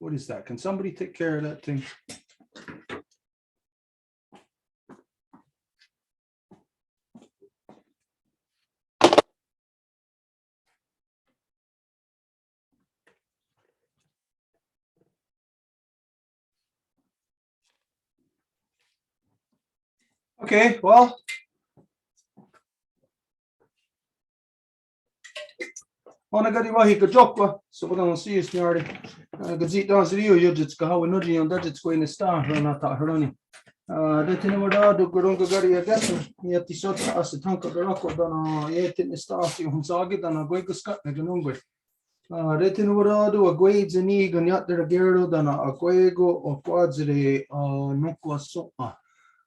What is that? Can somebody take care of that thing? Okay, well. Ona gadi wahi ka jokwa, so what I'm seeing is nearly gazit down to you, you just go how we know you on that it's going to start, not that heroni. The Tinamada, the Gurunga Gari again, yet the sort of as the Tanka Garako, done yet in the stars, you Hunsagi, and a Guego Scott, like an Ungwe. The Tinamada, a Guades and Eg, and yet the Gero, than a Guego or Quadzere, Nukwa Sopa.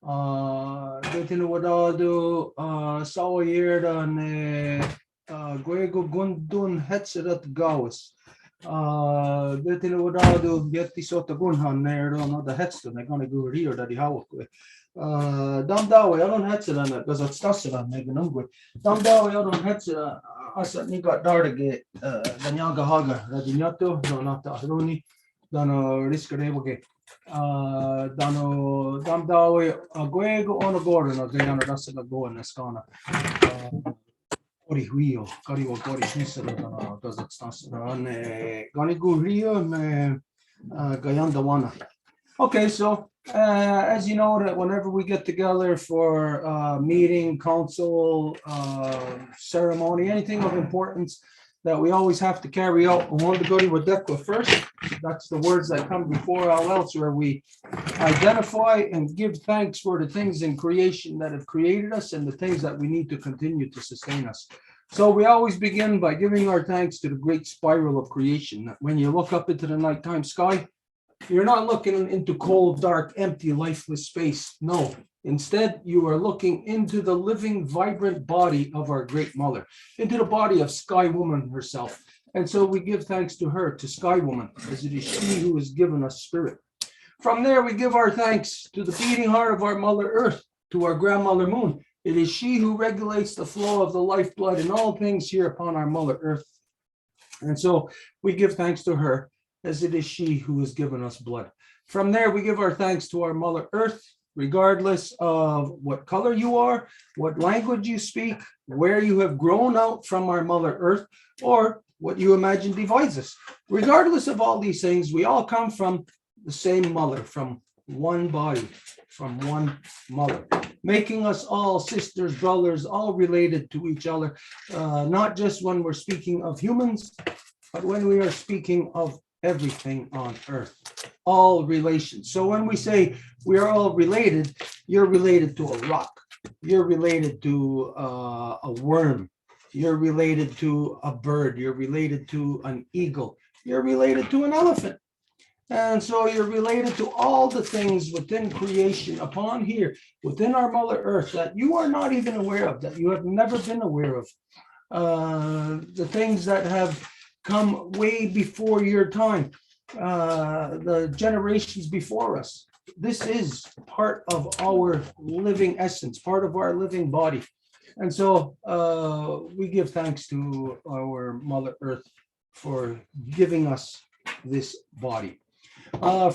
The Tinamada, Sour Year, and Guego Gundun Hetzerat Gauss. Det är nog där du jättesåta gunhan när de the hetsen är gonna go here that the how dam daw jag don't hetsen den because att stassa den med någon dam daw jag don't hetsen alltså ni got darge den jag haga radinyato no nata hroni dan risk reboge dam daw aguego on gordon och den andra dassa gå en skana Rio, Carigo Gori Snisser, does it start on Ganigo Rio and Gayandawana. Okay, so as you know, that whenever we get together for meeting, council, ceremony, anything of importance, that we always have to carry out one of the Gori Wadekwa first. That's the words that come before all else, where we identify and give thanks for the things in creation that have created us and the things that we need to continue to sustain us. So we always begin by giving our thanks to the great spiral of creation. When you look up into the nighttime sky, you're not looking into cold, dark, empty, lifeless space. No. Instead, you are looking into the living, vibrant body of our great mother, into the body of Sky Woman herself. And so we give thanks to her, to Sky Woman, as it is she who has given us spirit. From there, we give our thanks to the beating heart of our Mother Earth, to our grandmother Moon. It is she who regulates the flow of the lifeblood in all things here upon our Mother Earth. And so we give thanks to her, as it is she who has given us blood. From there, we give our thanks to our Mother Earth, regardless of what color you are, what language you speak, where you have grown out from our Mother Earth, or what you imagine divides us. Regardless of all these things, we all come from the same mother, from one body, from one mother, making us all sisters, brothers, all related to each other, not just when we're speaking of humans, but when we are speaking of everything on earth, all relations. So when we say we are all related, you're related to a rock, you're related to a worm, you're related to a bird, you're related to an eagle, you're related to an elephant. And so you're related to all the things within creation upon here, within our Mother Earth, that you are not even aware of, that you have never been aware of. The things that have come way before your time, the generations before us. This is part of our living essence, part of our living body. And so we give thanks to our Mother Earth for giving us this body.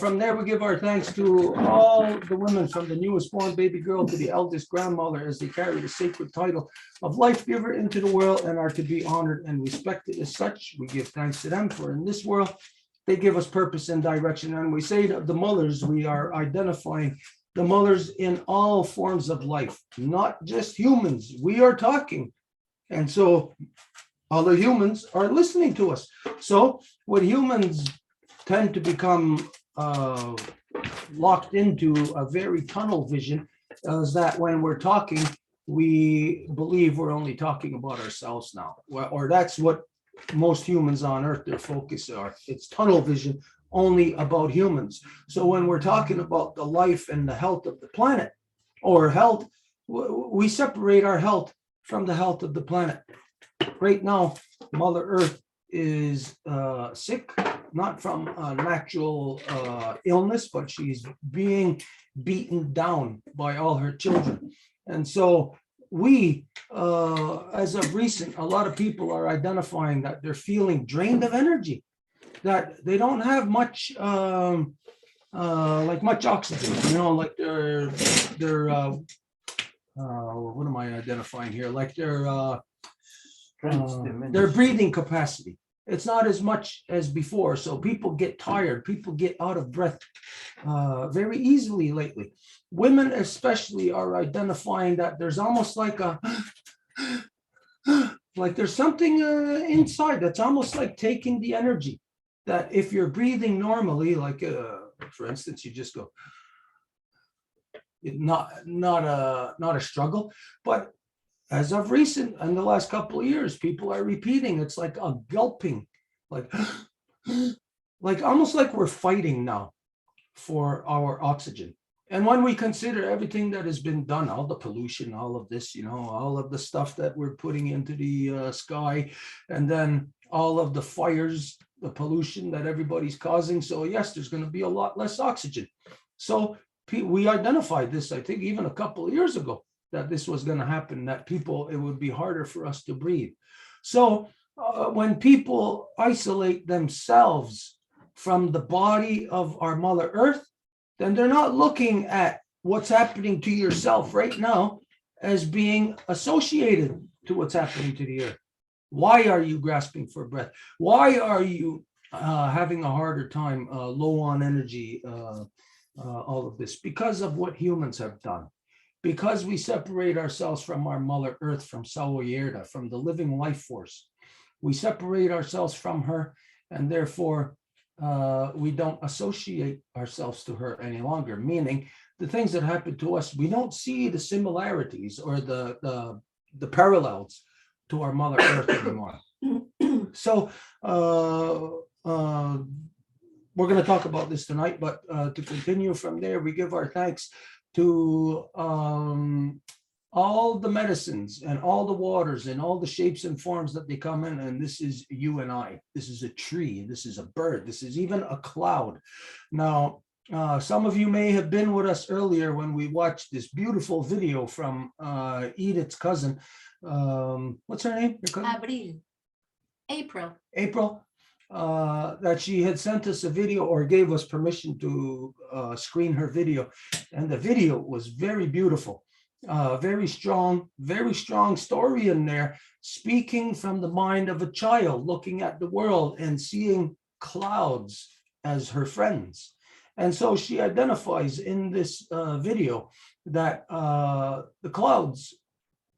From there, we give our thanks to all the women, from the newest born baby girl to the eldest grandmother, as they carry the sacred title of life giver into the world and are to be honored and respected as such. We give thanks to them, for in this world, they give us purpose and direction. And we say that the mothers, we are identifying the mothers in all forms of life, not just humans. We are talking. And so other humans are listening to us. So when humans tend to become locked into a very tunnel vision, is that when we're talking, we believe we're only talking about ourselves now, or that's what most humans on earth, their focus are. It's tunnel vision, only about humans. So when we're talking about the life and the health of the planet, or health, we separate our health from the health of the planet. Right now, Mother Earth is sick, not from a natural illness, but she's being beaten down by all her children. And so we, as of recent, a lot of people are identifying that they're feeling drained of energy. that they don't have much like much oxygen, like what am I identifying here? Like their breathing capacity. It's not as much as before. So people get tired, people get out of breath very easily lately. Women especially are identifying that there's almost like like there's something inside that's almost like taking the energy, that if you're breathing normally, like for instance, you just go, not a struggle. But as of recent, in the last couple of years, people are repeating, it's like a gulping, like like almost like we're fighting now for our oxygen. And when we consider everything that has been done, all the pollution, all of this, all of the stuff that we're putting into the sky, and then all of the fires, the pollution that everybody's causing. So yes, there's going to be a lot less oxygen. So we identified this, I think, even a couple of years ago, that this was going to happen, that it would be harder for us to breathe. So when people isolate themselves from the body of our Mother Earth, then they're not looking at what's happening to yourself right now as being associated to what's happening to the earth. Why are you grasping for breath? Why are you having a harder time, low on energy, all of this? Because of what humans have done. Because we separate ourselves from our Mother Earth, from Sawoyerda, from the living life force. We separate ourselves from her, and therefore we don't associate ourselves to her any longer, meaning the things that happen to us, we don't see the similarities or the parallels to our Mother Earth anymore. So we're going to talk about this tonight, but to continue from there, we give our thanks to all the medicines and all the waters and all the shapes and forms that they come in. And this is you and I. This is a tree. This is a bird. This is even a cloud. Now, some of you may have been with us earlier when we watched this beautiful video from Edith's cousin. What's her name? Your cousin? April. That she had sent us a video, or gave us permission to screen her video. And the video was very beautiful. Very strong story in there, speaking from the mind of a child, looking at the world and seeing clouds as her friends. And so she identifies in this video that the clouds,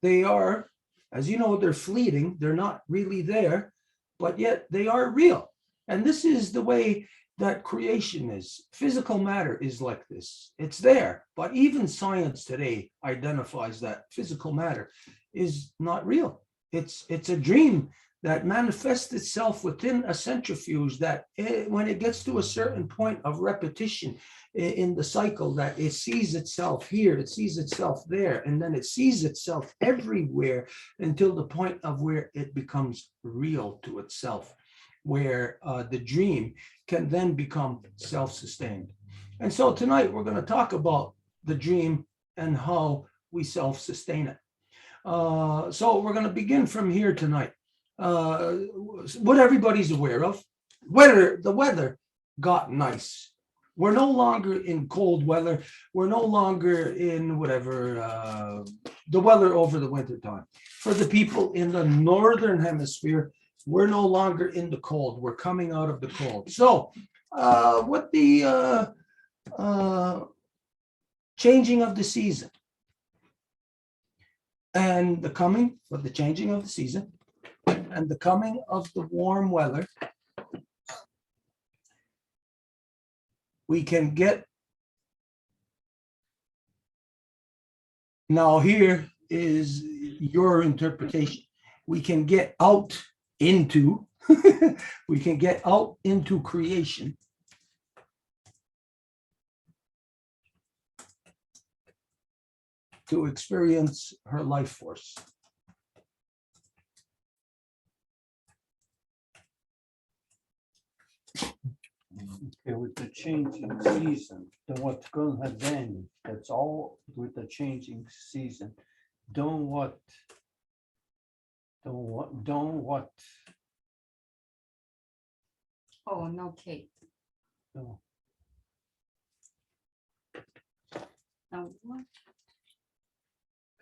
they are, as you know, they're fleeting, they're not really there, but yet they are real. And this is the way that creation is. Physical matter is like this. It's there. But even science today identifies that physical matter is not real. It's a dream that manifests itself within a centrifuge, that when it gets to a certain point of repetition in the cycle, that it sees itself here, it sees itself there, and then it sees itself everywhere until the point of where it becomes real to itself, where the dream can then become self-sustained. And so tonight we're going to talk about the dream and how we self-sustain it. So we're going to begin from here tonight. What everybody's aware of, the weather got nice. We're no longer in cold weather. We're no longer in whatever, the weather over the winter time. For the people in the northern hemisphere, we're no longer in the cold. We're coming out of the cold. So what the changing of the season and the coming of the changing of the season and the coming of the warm weather, we can get, now here is your interpretation. We can get out into, we can get out into creation to experience her life force. Okay, with the changing season, then what's going to happen? That's all with the changing season. Don't what? Oh, no K. No. Now what?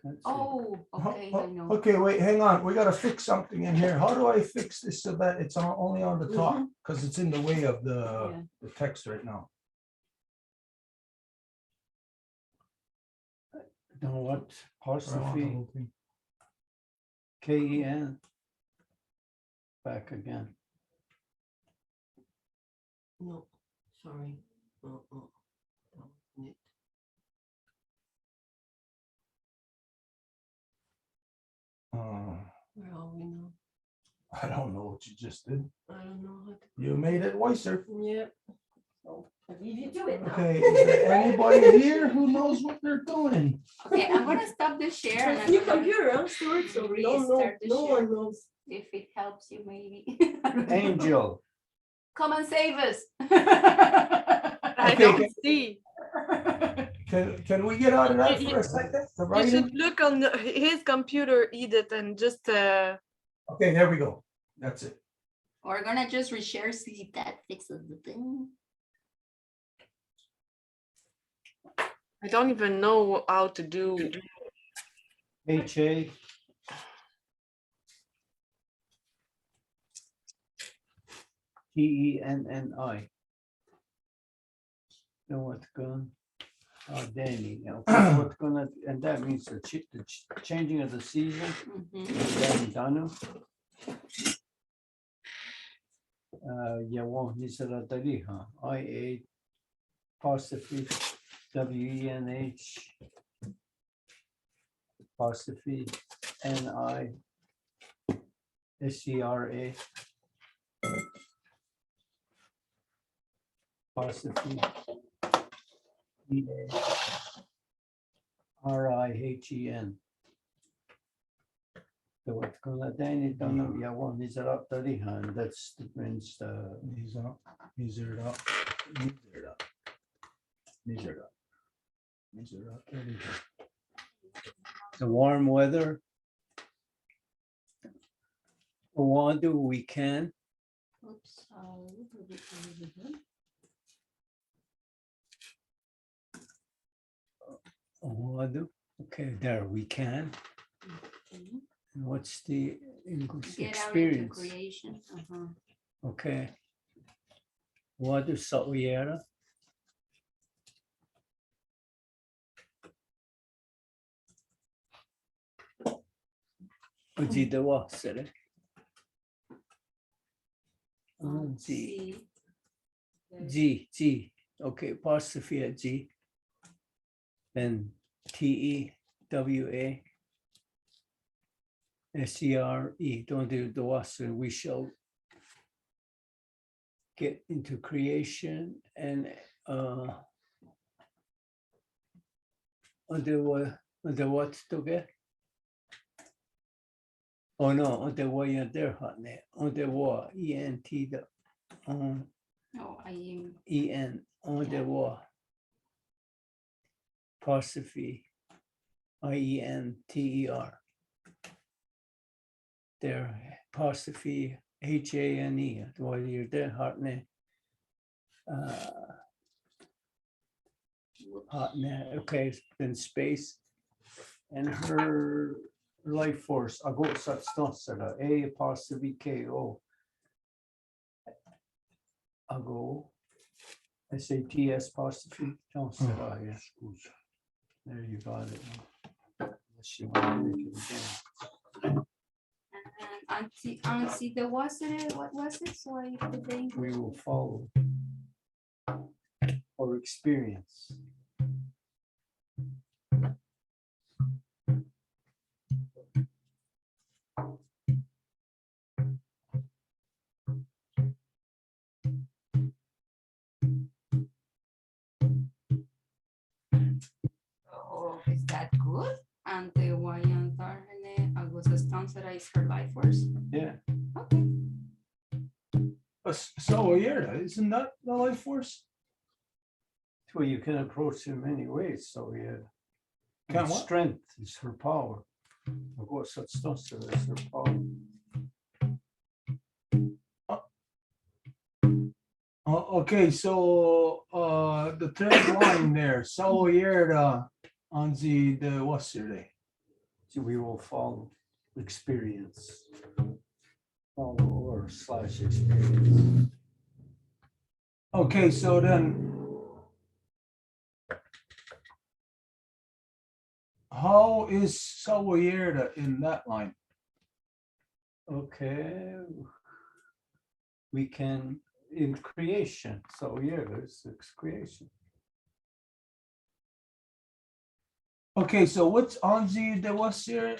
Can't see. Oh, okay, I know. Okay, wait, hang on. We gotta fix something in here. How do I fix this so that it's only on the top? Because it's in the way of Yeah. the text right now. Know what? I want the Apostrophe whole thing. KEN. Back again. No, sorry. That wasn't it. Where are we now? I don't know what you just did. I don't know how to. You made it wiser. Yep. So I leave you to it now. Okay, is there anybody here who knows what they're doing? Okay, I'm gonna stop the share and It's I'm new gonna computer, huh, Stuart, so we don't know, restart the no share. one knows. if it helps you maybe. I don't know. Angel. Come and save us. I Okay, don't see. Can we get out of that You- for a second? The You writing? should look on his computer, Edith, and just Okay, there we go. That's it. We're gonna just reshare, see if that fixes the thing. I don't even know how to do. HA. TENNI. Know what's going? Oh, Danny. Okay, what's gonna, and that means the changing of the season. Mhm. Danny Danu. Yawon Nisara IA apostrophe WENH apostrophe NI SCRA apostrophe EA RIHEN. So what's gonna Danny Danu Yawon Nisara Tarihan, that's the means These up, these are up, these are up. These are up. These are up. There you go. the warm weather. Oadu we can. Oops. A little bit. Oadu, okay, there we can. Mhm. And what's the English Get out into experience? creation. Uh-huh. Okay. Oadu Sauyera. Ojidawa Sere. G, See. G, okay, apostrophe at G. Then TEWA. SCRE, don't do the wasser, we shall get into creation and under what to get? Oh no, under what you're there, under what ENT the Oh, I am. EN under what apostrophe IENTER. There apostrophe HANE while you're there, Hartnett. Hartnett, okay, then space. And her life force, I go substance, A apostrophe KO. I go SATS apostrophe, don't say that, yes, scusa. There you got it. Unless you want to make it again. And see the was it? What was it? So I put the We will follow or experience. Oh, is that good? And the Wayan Tarhene Agusta is her life force. Yeah, Okay. So, yeah, isn't that the life force? well, you can approach in many ways, so yeah. Can And what? strength is her power. Of course, substance is her power. Okay, so the third line there, so here on the what's today? So we will follow experience. Follow or slash experience. Okay, so then how is Sawayerda in that line? Okay. We can in creation. So yeah, there's creation. Okay, so what's on the what's here?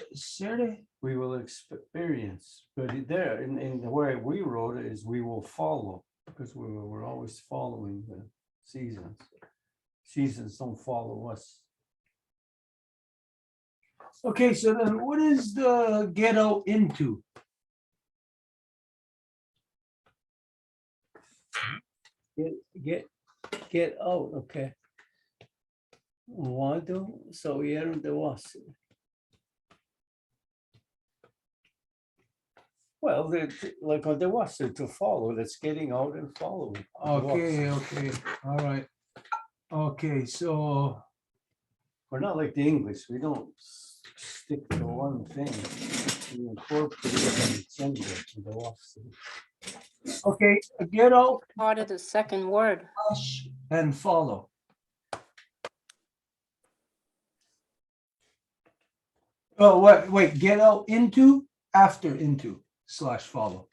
We will experience, but there in the way we wrote it is we will follow because we're always following the seasons. Seasons don't follow us. Okay, so then what is the ghetto into? Get out, okay. Wado, so here the was. Well, like on the was to follow, that's getting out and following. Okay, okay, all right. Okay, so We're not like the English, we don't stick to one thing. We incorporate and change it to the was. okay, ghetto Part of the second word. and follow. Oh, wait, ghetto into, after into, slash follow.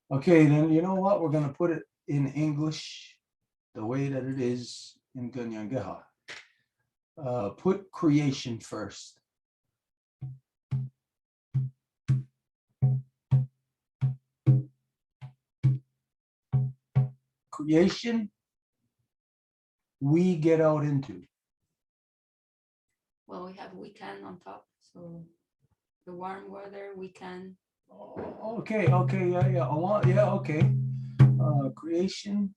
Okay, then you know what? We're gonna put it in English the way that it is in Kanienkeha. Put creation first. Creation, we get out into. Well, we have weekend on top, so the warm weather, weekend. Okay, yeah, okay. Creation.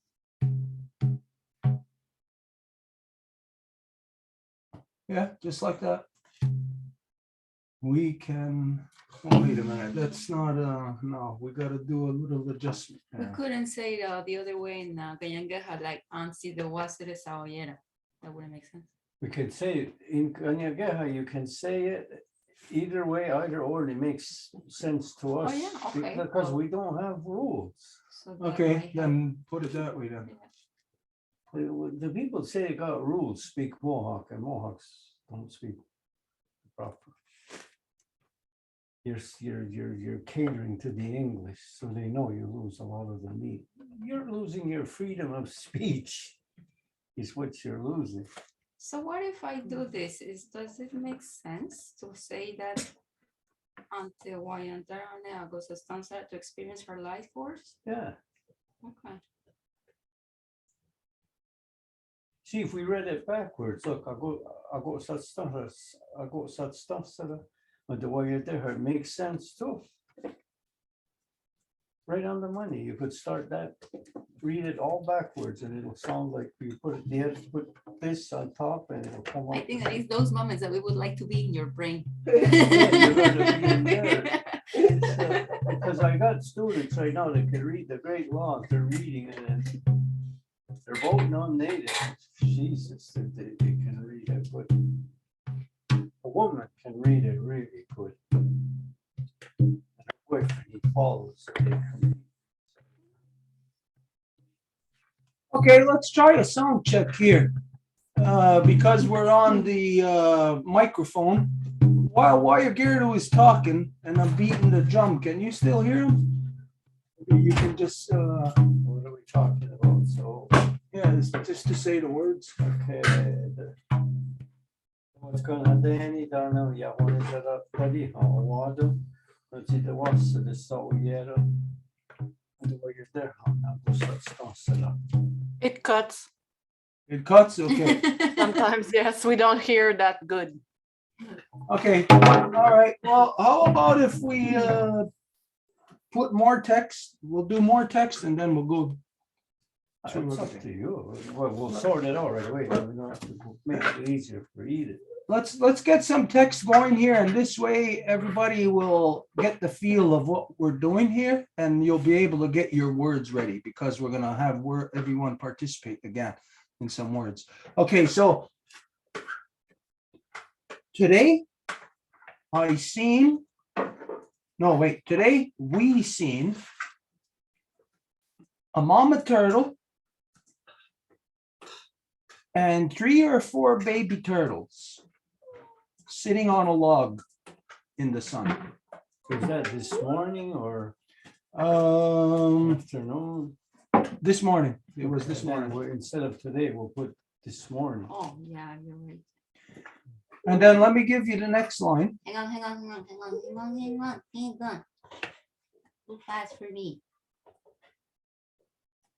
Yeah, just like that. We can, oh, wait a minute, that's not, no, we gotta do a little adjustment. We couldn't say it the other way in Kanienkeha, like ansi de wasere saoyera. That wouldn't make sense. We can say it in Kanienkeha, you can say it either way, either or, it makes sense to us. yeah, okay, Because well. we don't have rules. So that Okay, might help. then put it that way then. The people say they got rules, speak Mohawk, and Mohawks don't speak proper. You're catering to the English, so they know you lose a lot of the meat. You're losing your freedom of speech, is what you're losing. So what if I do this? Does it make sense to say that ante Wayantara Agos Stanza to experience her life force? Yeah. Okay. See, if we read it backwards, look, I got such stuff, but the way you did her makes sense too. Right on the money. You could start that, read it all backwards, and it'll sound like you put this on top, and it'll come I up. think that is those moments that we would like to be in your brain. You're gonna be in there. Because I got students right now that can read the great laws. They're reading it, and they're both non-native. Jesus, they can read it, but a woman can read it really good. And her boyfriend, he follows. So they can read. Okay, let's try a sound check here. Because we're on the microphone, while Gerda is talking and I'm beating the drum, can you still hear him? You can just, What are we talking about? So, yeah, it's just to say the words. okay. What's going on, Danny? Don't know. Yeah, one is it up, buddy? Oh, Wado. Let's see the was the so yeah. The way you're there, now let's toss it up. It cuts. It cuts, okay. Sometimes, yes, we don't hear that good. Okay, all right. Well, how about if we put more text? We'll do more text and then we'll go It's up to you. Well, we'll sort it out right away. We don't have to make it easier for Edith. Let's get some text going here, and this way everybody will get the feel of what we're doing here, and you'll be able to get your words ready because we're gonna have everyone participate again in some words. Okay, so today today we seen a mama turtle and 3 or 4 baby turtles sitting on a log in the sun. Was that this morning or Um, afternoon? this morning. It was this And then morning. instead of today, we'll put this morning. Oh, yeah, you're right. And then let me give you the next line. Hang on. Too fast for me.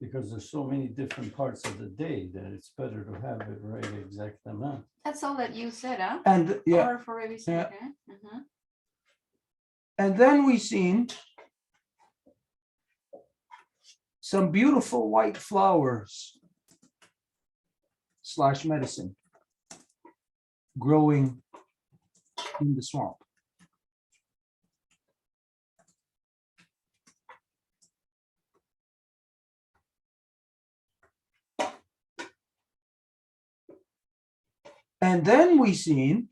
Because there's so many different parts of the day that it's better to have it right exact amount. That's all that you said, huh? And yeah, Or for every Yeah. second. Uh-huh. and then we seen some beautiful white flowers / medicine growing in the swamp. And then we seen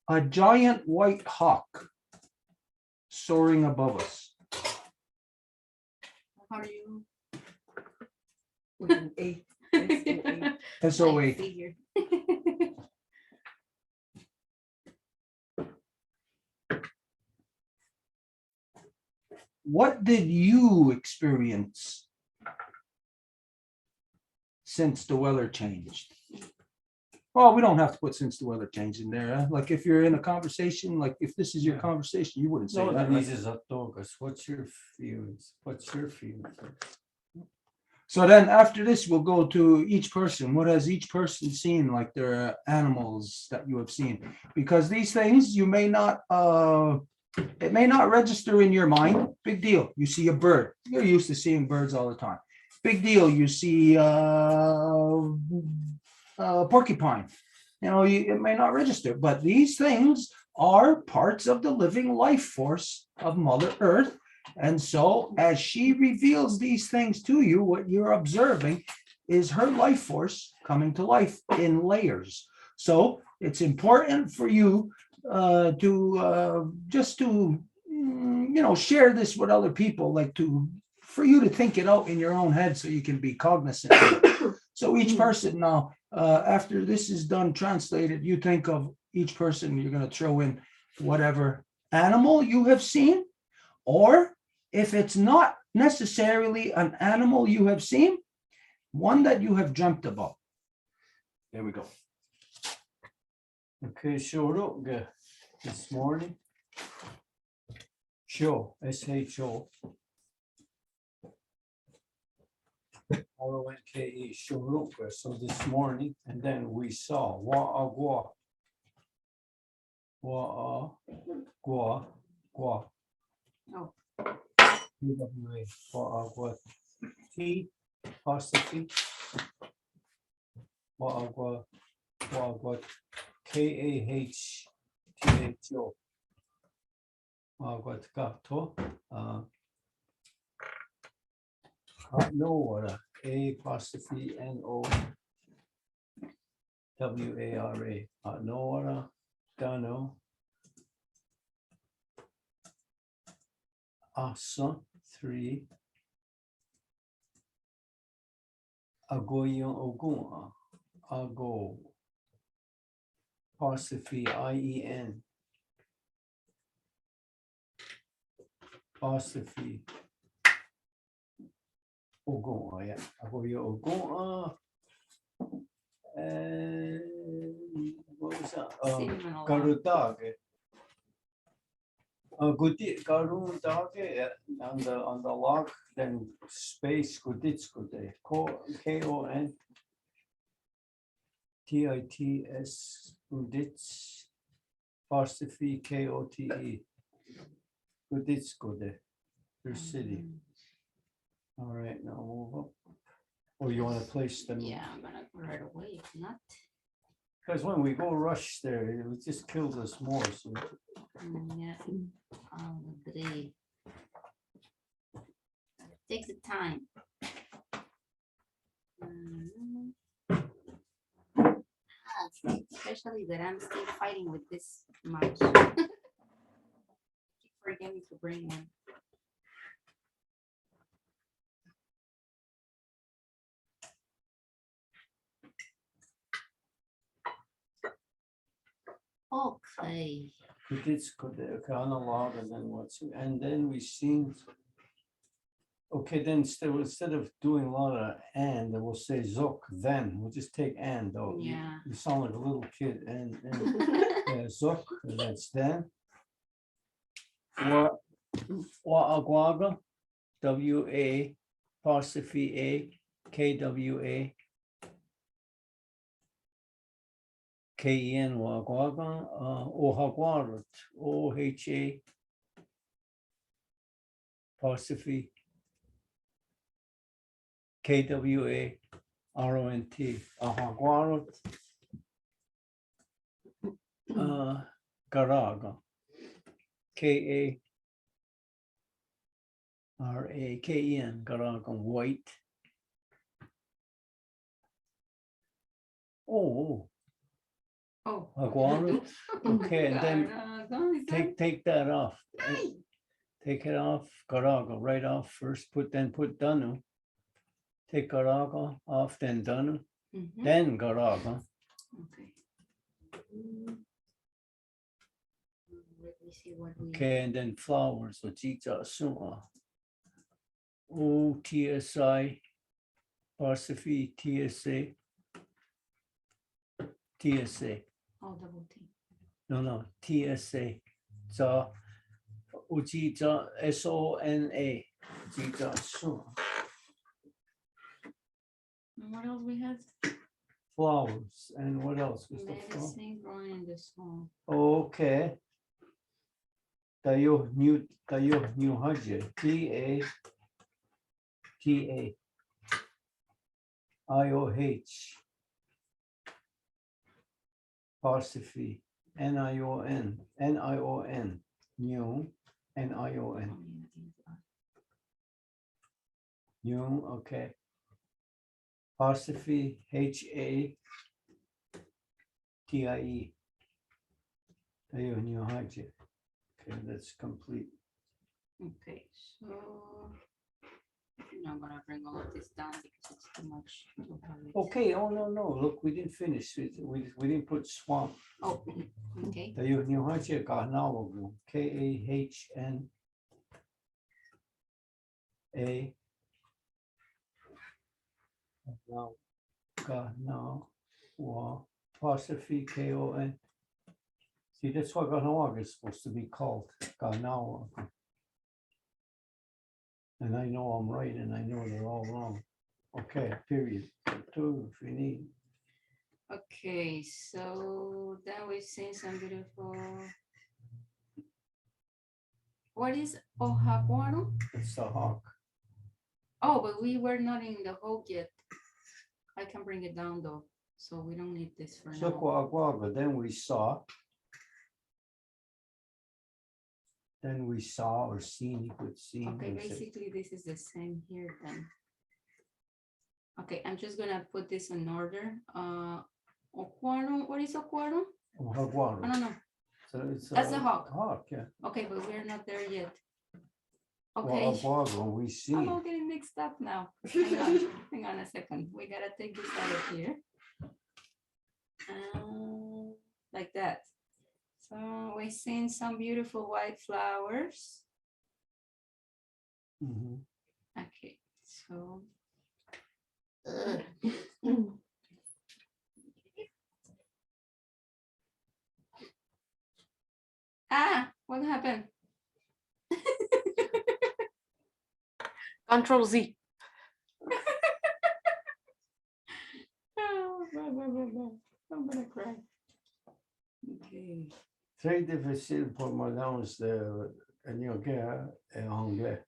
a giant white hawk soaring above us. How are you? With an A. S-O-A. SOA. I figured. What did you experience since the weather changed? Well, we don't have to put since the weather changed in there. Huh? Like if you're in a conversation, like if this is your Yeah. conversation, you wouldn't say No, that. then Right? this is a dogus. What's your feelings? What's your feelings? So then after this, we'll go to each person. What has each person seen, like their animals that you have seen? Because these things you may not, it may not register in your mind. Big deal. You see a bird. You're used to seeing birds all the time. Big deal. You see porcupine. You know, it may not register, but these things are parts of the living life force of Mother Earth. And so as she reveals these things to you, what you're observing is her life force coming to life in layers. So it's important for you to just to, share this with other people, like for you to think it out in your own head so you can be cognizant of it. So each person now, after this is done, translated, you think of each person, you're going to throw in whatever animal you have seen, or if it's not necessarily an animal you have seen, one that you have dreamt about. There we go. Okay, showed up this morning. Show, S-H-O. R-O-N-K-E, showed up. So this morning, and then we saw Wa'agwa. Wa'agwa. Gua. Oh. UWA, Wa'agwa. T apostrophe. Wa'agwa. Wa'agwa. K-A-H-T-H-O. Wa'agwa Tkato. Nowara. A apostrophe N-O-W-A-R-A. Nowara. Dano. Asa 3. Agoyon Ogun. Ago. Apostrophe I-E-N. Apostrophe Ogun. Yeah. Agoyon Ogun. And what was that? Cinnamon along. Garudage. Garudage on the log, then space Guditskude. K-O-N-T-I-T-S Gudits apostrophe K-O-T-E. Kuditsko there, their city. All right, now move up. Or you want to place them? Yeah, I'm gonna go right away, if not. Because when we go rush there, it just kills us more, so. Yeah, I'll agree. Take the time. Mm. Especially that I'm still fighting with this mouse. Keep forgetting to bring one. Okay. Kuditsko there, okay, analog, and then what's, and then we seen. Okay, then instead of doing a lot of and, then we'll say zok, then, we'll just take and, though. Yeah. You sound like a little kid, and zok, that's then. Agwaga, W-A, apostrophe A, K-W-A. K-E-N, Wagwaga, Ohagwarut, O-H-A, apostrophe K-W-A-R-O-N-T, Ahagwarut, Garaga, K-A-R-A-K-E-N, Garaga, white. Oh, Oh. Agwarut, okay, and then then take that off. Take it off, Garaga, right off first, put Danu. Take Garaga off, then Danu, then Garaga. Okay. Let me see what we. Okay, and then flowers, Ojita Suma. O-T-S-I, apostrophe T-S-A. T-S-A, Oh, double T. no, T-S-A. So, Ojita, S-O-N-A, Ojita Suma. And what else we had? Flowers, and what else was the flower? Medicine growing in the soil. Okay. Tayo new Haje, T-A-I-O-H, apostrophe, N-I-O-N, N-I-O-N, new, N-I-O-N, new, okay. Apostrophe, H-A-T-I-E, Tayo new Haje. Okay, that's complete. Okay, so I'm gonna bring all of this down because it's too much to hurry. Okay, oh, no, look, we didn't finish, we didn't put swamp. Oh, okay. Tayo New Hampshire, Kahnawa, K-A-H-N-A. Kahnawa, apostrophe K-O-N. See, that's what Kahnawa is supposed to be called, Kahnawa. And I know I'm right, and I know they're all wrong. Okay, period. Two, if we need. Okay, so then we've seen some beautiful. What is Ohaguaro? It's the hawk. Oh, but we were not in the hawk yet. I can bring it down though, so we don't need this for now. But then we saw. Then we saw or seen, you could see. Okay, basically this is the same here then. Okay, I'm just gonna put this in order. Oquaro, what is Oquaro? I don't know. So it's That's a hawk. Hawk, yeah. Okay, but we're not there yet. Well, Okay, Oquaro, we see. I'm all getting mixed up now. Hang on a second. We gotta take this out of here. Like that. So we've seen some beautiful white flowers. Mhm. Okay, so. Ah, what happened? Control Z. Oh, blah, blah, blah, blah. I'm gonna cry. Okay. Très difficile pour moi de Kanienkeha anglais.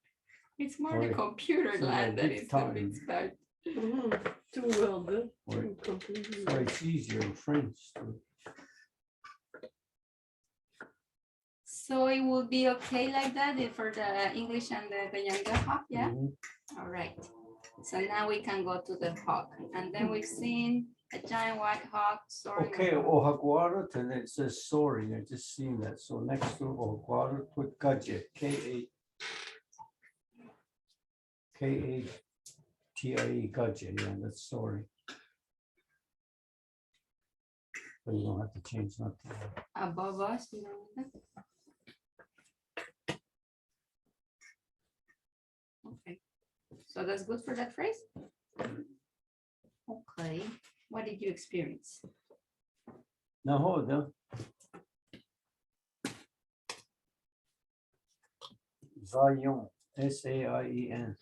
It's more the Sorry. computer So land that that big is doing tongue. its part. Too well done. Right. Too completely. So it's easier in French. too. So it will be okay like that for the English and the Kanienkeha, yeah? Mhm. All right. So now we can go to the hawk. And then we've seen a giant white hawk soaring. Okay, above. Ohaguara, and it says soaring. I just seen that. So next to Ohaguara, put Gaje, K-A-T-I-E, Gaje. Yeah, that's soaring. But you don't have to change nothing. Above us, you know. Okay. So that's good for that phrase? Okay. What did you experience? Now hold on. Zion, S-A-I-E-N.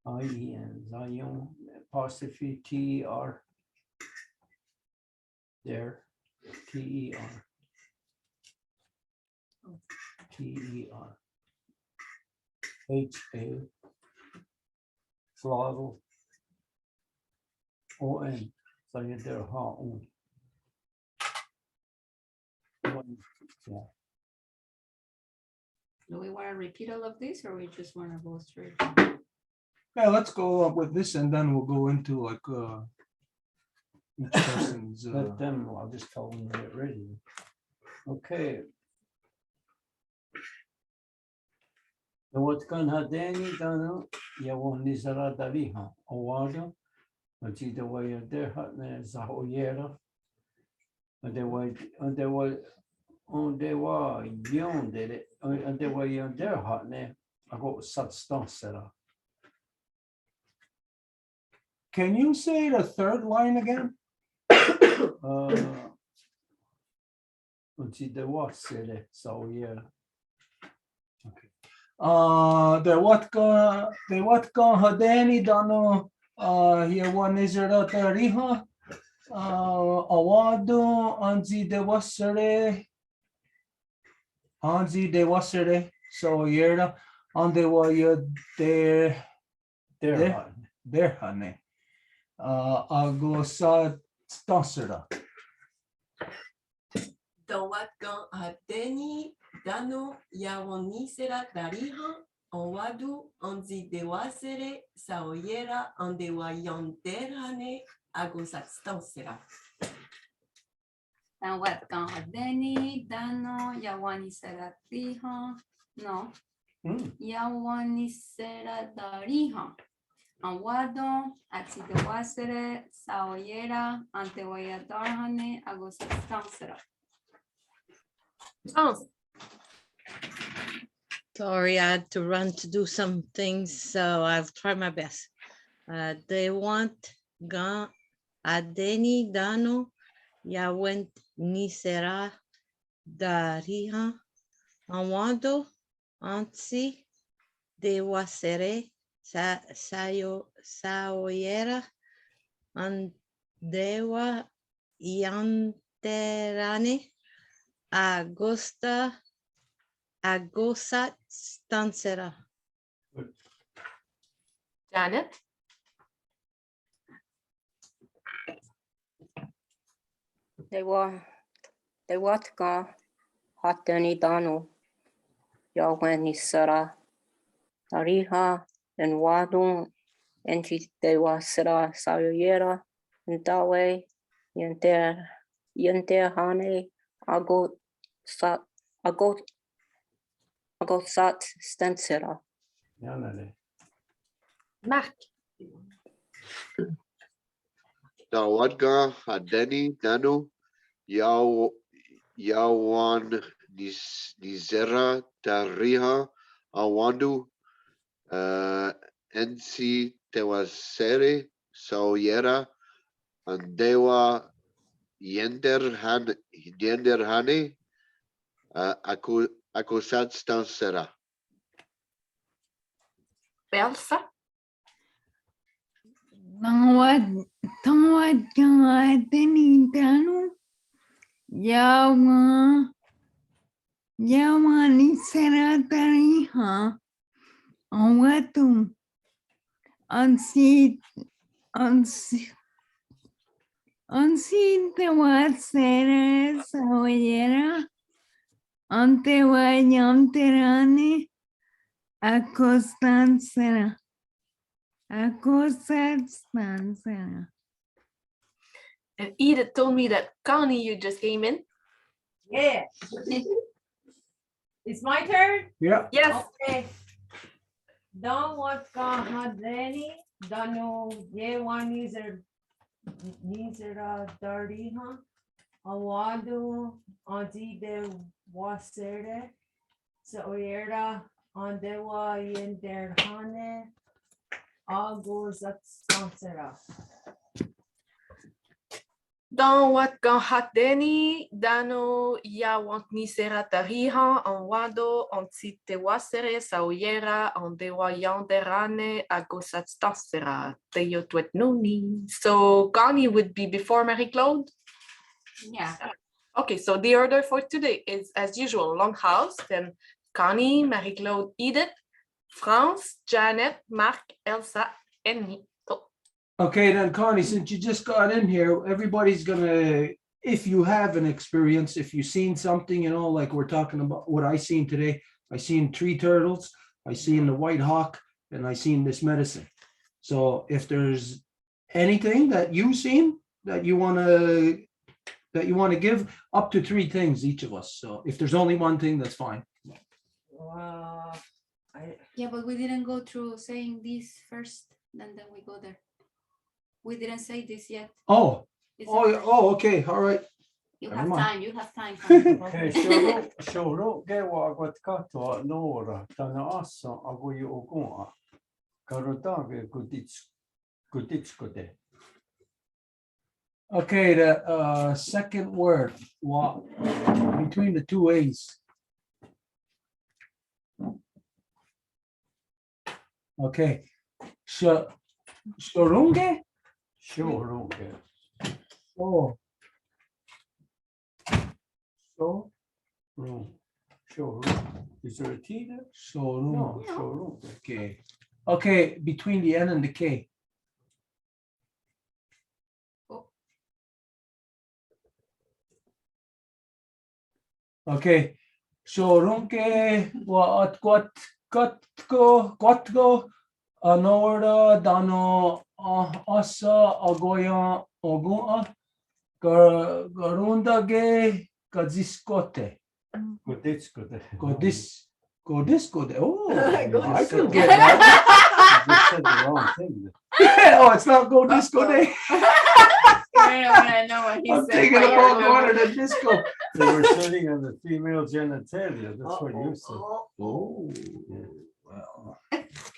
I-E-N, Zion, apostrophe T-E-R. There, T-E-R. T-E-R. H-A. Throttle. O-N. So you're there, O-N. Yeah. Do we want to repeat all of this or we just want to go straight? Yeah, let's go up with this and then we'll go into like each person's Let them, I'll just tell them to get ready. Okay. The what kan hadeni dano ya won nizara dariha owado ati the way there hatne zahoyera and the way on the way yon did it and the way on there hatne I got such stansera. Can you say the third line again? Ati the what said it so yeah. The what kan hadeni dano here one is riha awado anzi de wasere so yera on the way there There there hane agosa stansera. Dawatkan adeni dano yawonisera dariha onwadu onzi dewasere saoyera ondewa yonderhane agosatstansera. And what kan hadeni dano yawani seratiha no yawani seradariha anwado atidewasere saoyera antewayadarhane agosastansera. Oh, Sorry, I had to run to do some things, so I'll try my best. They want gan adeni dano yawent nisera dariha anwado ansi de wasere saoyera andewa yanterane agosat stansera. Janet? They what ga hatani dano yaweni sara tariha and wadun enti de wasera sayoyera and dawe yenter hane agosat stansera. Yanale. Mark? Dawadga Hadeni Danu Yawan Nizera Dariha Awandu Ensi Tewasere Saoyera Andewa Yenderhane Akosat Stansera. Elsa? Tawad ka deni dano yawa Yawani seratariha. Onwatu. Ansi te wasere sawayera. Ante wayanterane. Acostansera. Acostansera. And Edith told me that Connie, you just came in. Yeah. It's my turn? Yeah. Yes. Okay. Don what kahadeni, dano yewan nizera dariha, awadu anti de wasere, saoyera andewa yenderhane, agozat stansera. Dans wat gan hateni, dano ya want ni sera tariha, en wado, en si te wasere, saoyera, en dewa yanderane, agosat stansera, te yo tuet noni. So Connie would be before Marie-Claude. Yeah. Okay, so the order for today is as usual, Longhouse, then Connie, Marie-Claude, Edith, France, Janet, Mark, Elsa, and me. Okay, then Connie, since you just got in here, everybody's gonna, if you have an experience, if you've seen something, you know, like we're talking about what I seen today, I seen 3 turtles, I seen the white hawk, and I seen this medicine. So if there's anything that you've seen that you wanna give, up to 3 things each of us. So if there's only one thing, that's fine. Yeah, but we didn't go through saying this first, and then we go there. We didn't say this yet. Oh, It's the first. okay, all right. You never have mind. time, you have time. Connie. Okay, shoro gewa agat kato nora tana asa agoy ogoa. Karotage guditskote. Okay, the second word, between the 2 A's. Okay, shorunge? Shoro Oh. shoro. Is there a T there? Shorunge. No, shoro. Okay. Okay, between the N and the K. Okay. Shorunke wa quatgo anora dano asa agoya ogua garundage gaziskote. Guditskote. Godiscode. Oh, I Godis- could get that. You just said the wrong thing. Oh, it's not go disco day. I know what he I'm said. thinking but about you're going to good. the disco. They were sitting on the female genitalia. That's what you said. Oh, well,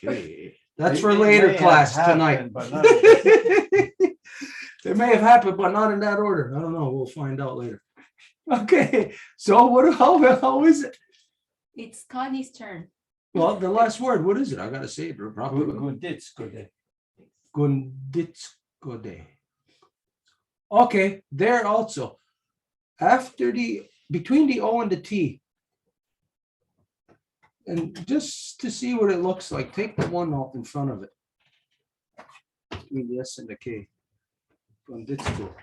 okay. That's for It later may have class tonight. happened, but not in this- It may have happened, but not in that order. I don't know. We'll find out later. Okay, so how is it? It's Connie's turn. Well, the last word, what is it? I gotta say it properly. Guditskote. Gunditskode. Okay, there also. After between the O and the T. And just to see what it looks like, take the one off in front of it. Between the S and the K. Gunditsko.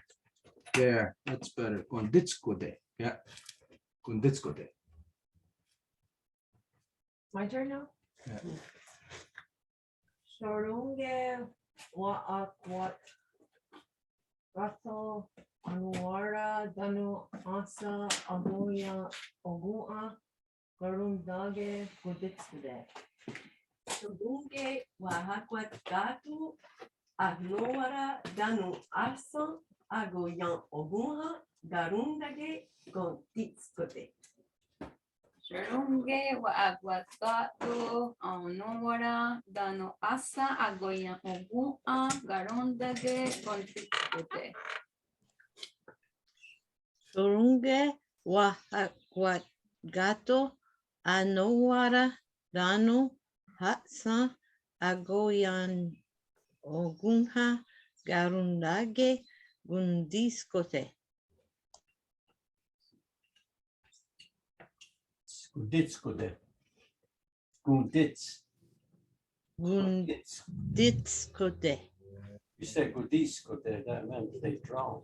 There, that's better. Gunditskode. Yeah. Gunditskode. My turn now? Yeah. Shorunge wa akwat gato anuara danu asa agoya ogua garundage guditsude. Shorunge wahakwat gatu aglowara danu asa agoyan ogunha garundage gotitskote. Shorunge wa aguacatu onowara dano asa agoya ogua garondage kontikute. Shorunge wa gato anowara dano hatsa agoyan ogunha garundage gundiskote. Guditskode. Gundits. Gundits. Gunditskode. You said Gudiskode, that meant they drowned.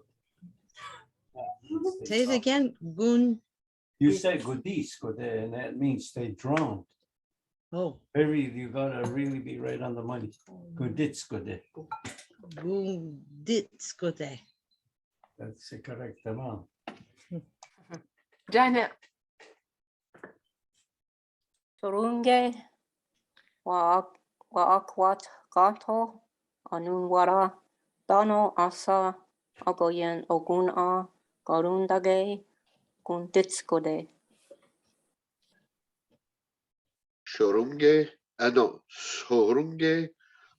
That means they Say it drowned. again. Gun. You said Gudiskode, and that means they drowned. Oh, You gotta really be right on the money. Guditskode. Gunditskode. That's the correct amount. Janet, Sorunge Waakwat Gato Anunwara Dano Asa Agoyen Oguna Garundage Gunditskode. Shorunge, no, Sorunge,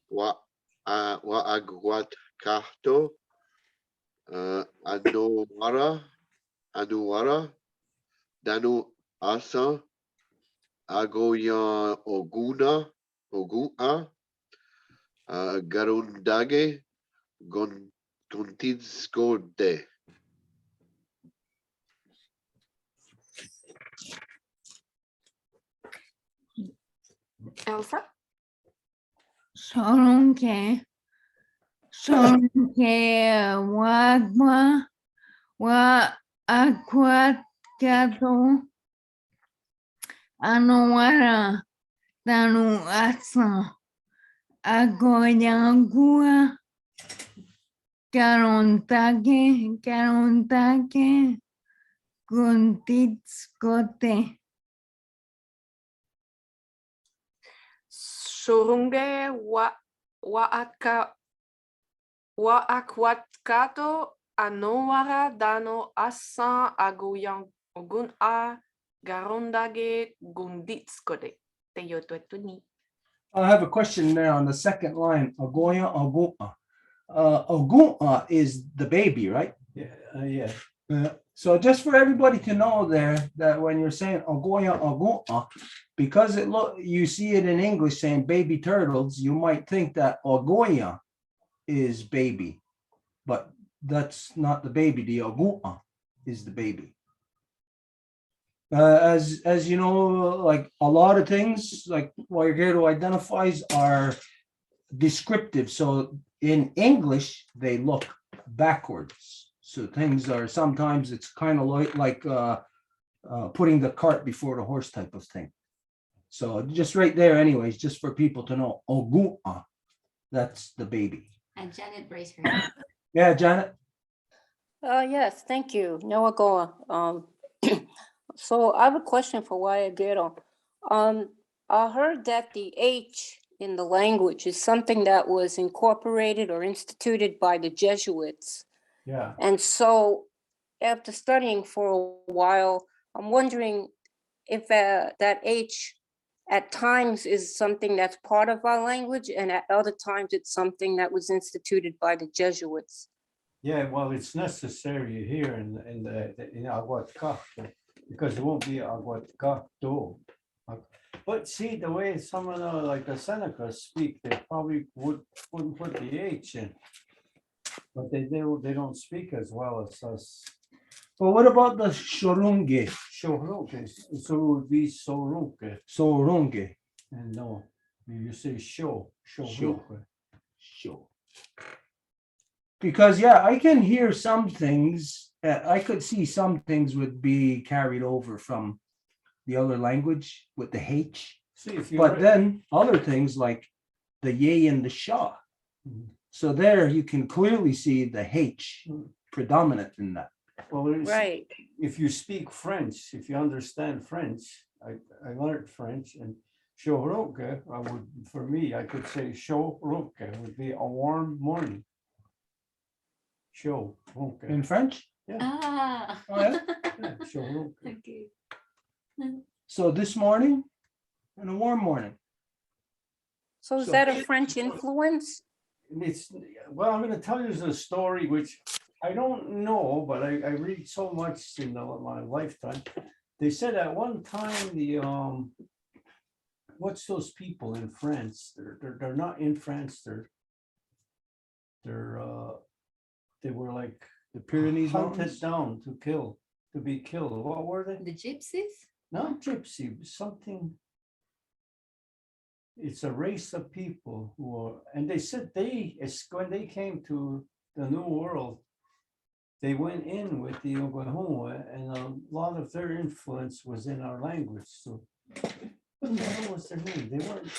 wa agwat kahto, anuwara, danu asa, agoya oguna, garundage, gontizgode. Elsa, Sorunke wagwa wa akwat gato anowara tanu asa agoyangua karontage guntitskote. Shurunge Waakwatkato Anowara Dano Asan Agoyan Ogun A Garondage Gunditskode. Teyotwetuni. I have a question there on the second line. Agoya Agua. Agua is the baby, right? Yeah. So just for everybody to know there that when you're saying Agoya Agua, because you see it in English saying baby turtles, you might think that Agoya is baby, but that's not the baby. The Agua is the baby. As you know, like a lot of things, like Waigero identifies are descriptive. So in English, they look backwards. So things are sometimes it's kind of like putting the cart before the horse type of thing. So just right there, anyways, just for people to know, Ogua, that's the baby. And Janet raised her hand. Yeah, Janet. Yes, thank you. Noah Goa. So I have a question for Wayagero. I heard that the H in the language is something that was incorporated or instituted by the Jesuits. Yeah. And so after studying for a while, I'm wondering if that H at times is something that's part of our language and at other times it's something that was instituted by the Jesuits. Yeah, well, it's necessary here in Aguatca because it won't be Aguatca. But see, the way some of the Senecas speak, they probably wouldn't put the H in. But they don't speak as well as us. Well, what about the Shorunge? Shorunge, so it would be Sorunge. Sorunge. And no, you say Shorunge. Sure. Because yeah, I can hear some things. I could see some things would be carried over from the other language with the H. See, if you but then other things like the yay and the sha. So there you can clearly see the H predominant in that. Well, right. If you speak French, if you understand French, I learned French, and Shoroke, I could say Shoroke would be a warm morning. Shoroke. In French? Yeah. Ah. Oh, yeah? Yeah, Shoroke. Okay. So this morning and a warm morning. So is that a French influence? Well, I'm going to tell you a story which I don't know, but I read so much in my lifetime. They said at one time what's those people in France? They're not in France. They were like the Pyrenees hunted Mountains? down to be killed. What were they? The gypsies? not gypsy, something. It's a race of people who are, and they said it's when they came to the New World, they went in with the Oklahoma, and a lot of their influence was in our language. So, what the hell was their name? They weren't.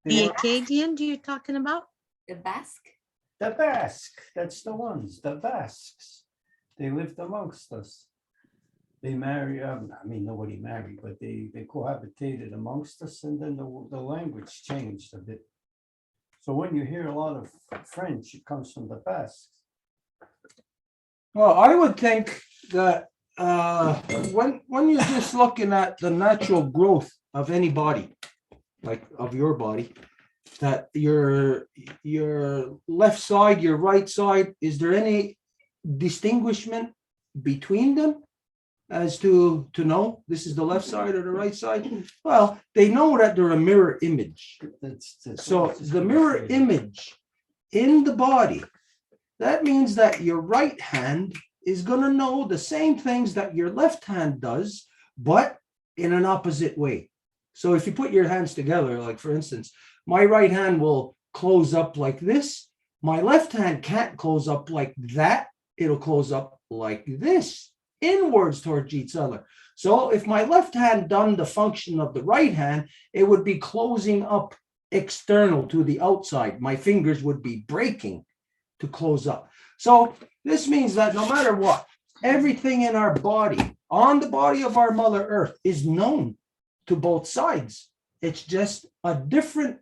They The were Acadian you're talking about? The Basque? the Basque. That's the ones. The Basques. They lived amongst us. They married. I mean, nobody married, but they cohabitated amongst us, and then the language changed a bit. So when you hear a lot of French, it comes from the Basques. Well, I would think that when you're just looking at the natural growth of any body, like of your body, that your left side, your right side, is there any distinguishment between them as to know this is the left side or the right side? Well, they know that they're a mirror image. So the mirror image in the body, that means that your right hand is going to know the same things that your left hand does, but in an opposite way. So if you put your hands together, like for instance, my right hand will close up like this. My left hand can't close up like that. It'll close up like this, inwards towards each other. So if my left hand done the function of the right hand, it would be closing up external to the outside. My fingers would be breaking to close up. So this means that no matter what, everything in our body, on the body of our Mother Earth, is known to both sides. It's just a different,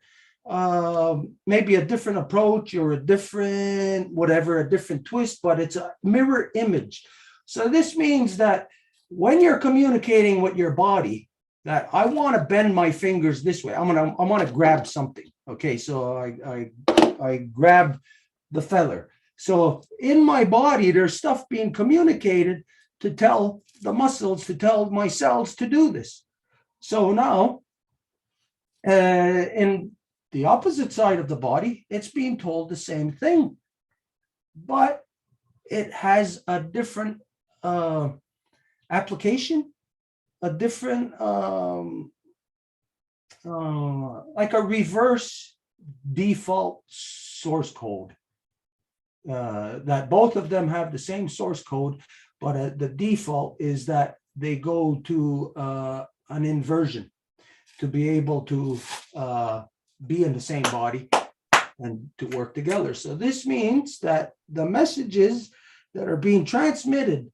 maybe a different approach or a different, whatever, a different twist, but it's a mirror image. So this means that when you're communicating with your body, that I want to bend my fingers this way. I want to grab something. Okay, so I grab the feather. So in my body, there's stuff being communicated to tell the muscles, to tell my cells to do this. So now, in the opposite side of the body, it's being told the same thing, but it has a different application, a different, like a reverse default source code. That both of them have the same source code, but the default is that they go to an inversion to be able to be in the same body and to work together. So this means that the messages that are being transmitted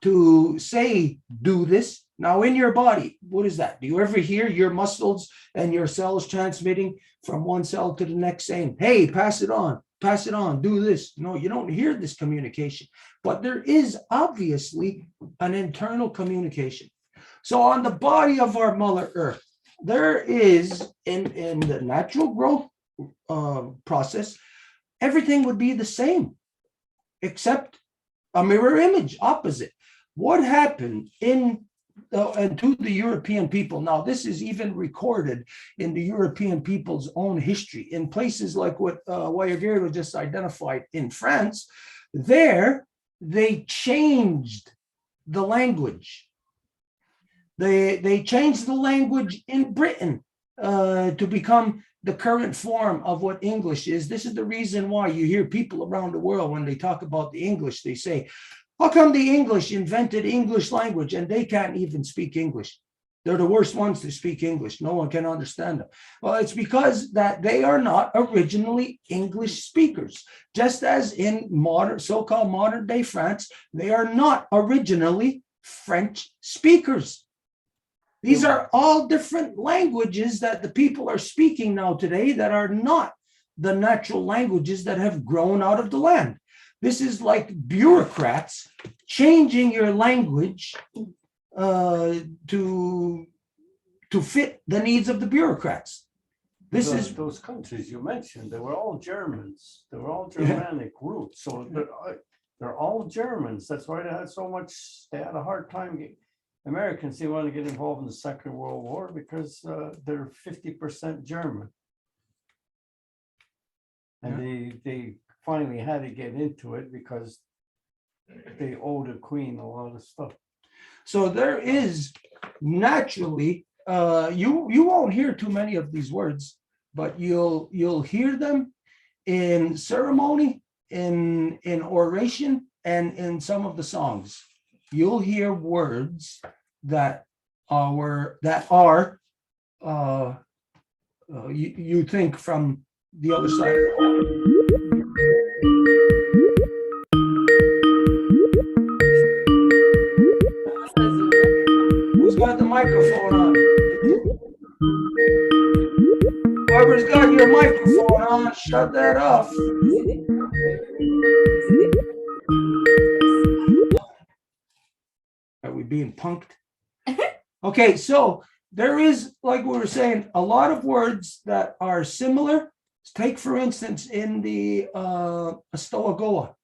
to say, do this, now in your body, what is that? Do you ever hear your muscles and your cells transmitting from one cell to the next saying, hey, pass it on, do this? No, you don't hear this communication, but there is obviously an internal communication. So on the body of our Mother Earth, there is in the natural growth process, everything would be the same, except a mirror image opposite. What happened and to the European people? Now, this is even recorded in the European people's own history in places like what Guayaguero just identified in France. There, they changed the language. They changed the language in Britain to become the current form of what English is. This is the reason why you hear people around the world, when they talk about the English, they say, how come the English invented English language and they can't even speak English? They're the worst ones to speak English. No one can understand them. Well, it's because that they are not originally English speakers. Just as in modern, so-called modern day France, they are not originally French speakers. These are all different languages that the people are speaking now today that are not the natural languages that have grown out of the land. This is like bureaucrats changing your language to fit the needs of the bureaucrats. This is those countries you mentioned. They were all Germans. They were all Germanic roots. So they're all Germans. That's why they had so much. They had a hard time. Americans didn't want to get involved in the Second World War because they're 50% German, and they finally had to get into it because they owe the Queen a lot of stuff. So there is naturally, you won't hear too many of these words, but you'll hear them in ceremony, in oration, and in some of the songs. You'll hear words that are you think from the other side. Who's got the microphone on? Whoever's got your microphone on, shut that off. Are we being punked? Okay, so there is, like we were saying, a lot of words that are similar. Take, for instance, in the Astoagoa.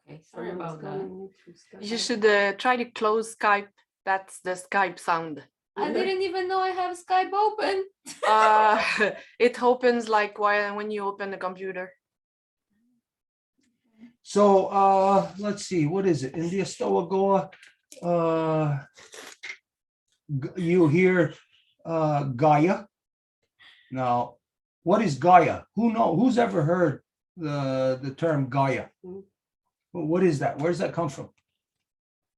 Okay, sorry about that. You should try to close Skype. That's the Skype sound. I didn't even know I have Skype open. It opens like when you open the computer. So let's see, what is it? In the Astoagoa, you hear Gaia. Now, what is Gaia? Who's ever heard the term Gaia? What is that? Where does that come from?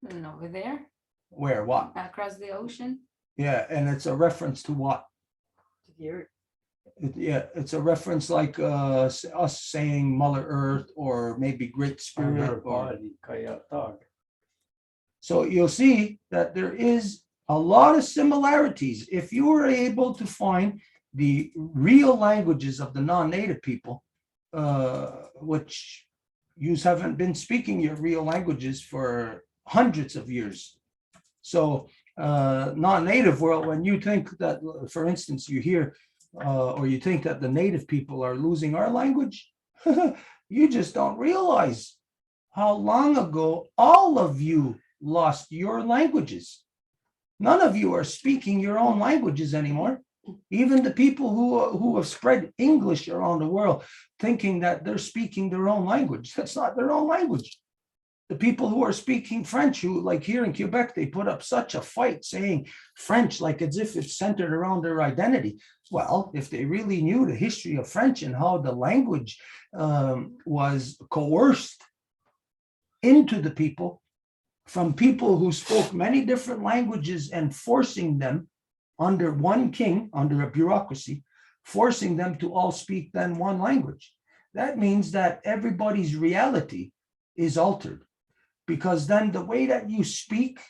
And over there, Where? What? across the ocean. Yeah, and it's a reference to what? Yeah, it's a reference like us saying Mother Earth or maybe Great Spirit. So you'll see that there is a lot of similarities. If you were able to find the real languages of the non-native people, which you haven't been speaking your real languages for hundreds of years. So non-native world, when you think that, for instance, you hear or you think that the native people are losing our language, you just don't realize how long ago all of you lost your languages. None of you are speaking your own languages anymore. Even the people who have spread English around the world, thinking that they're speaking their own language. That's not their own language. The people who are speaking French, who like here in Quebec, they put up such a fight saying French like as if it's centered around their identity. Well, if they really knew the history of French and how the language was coerced into the people from people who spoke many different languages and forcing them under one king, under a bureaucracy, forcing them to all speak then one language. That means that everybody's reality is altered, because then the way that you speak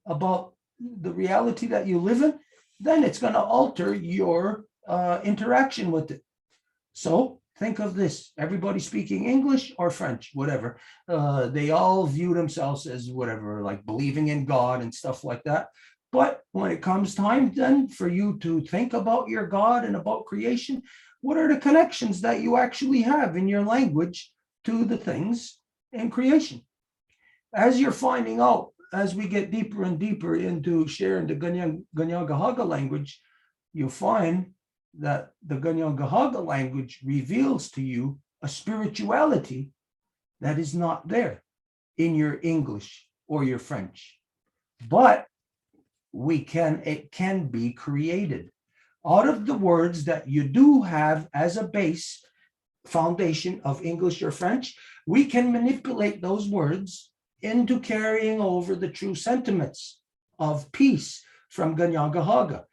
about the reality that you live in, then it's going to alter your interaction with it. So think of this, everybody speaking English or French, whatever, they all view themselves as whatever, like believing in God and stuff like that. But when it comes time then for you to think about your God and about creation, what are the connections that you actually have in your language to the things in creation? As you're finding out, as we get deeper and deeper into sharing the Kanienkeha language, you'll find that the Kanienkeha language reveals to you a spirituality that is not there in your English or your French. But it can be created out of the words that you do have as a base foundation of English or French. We can manipulate those words into carrying over the true sentiments of peace from Kanienkeha.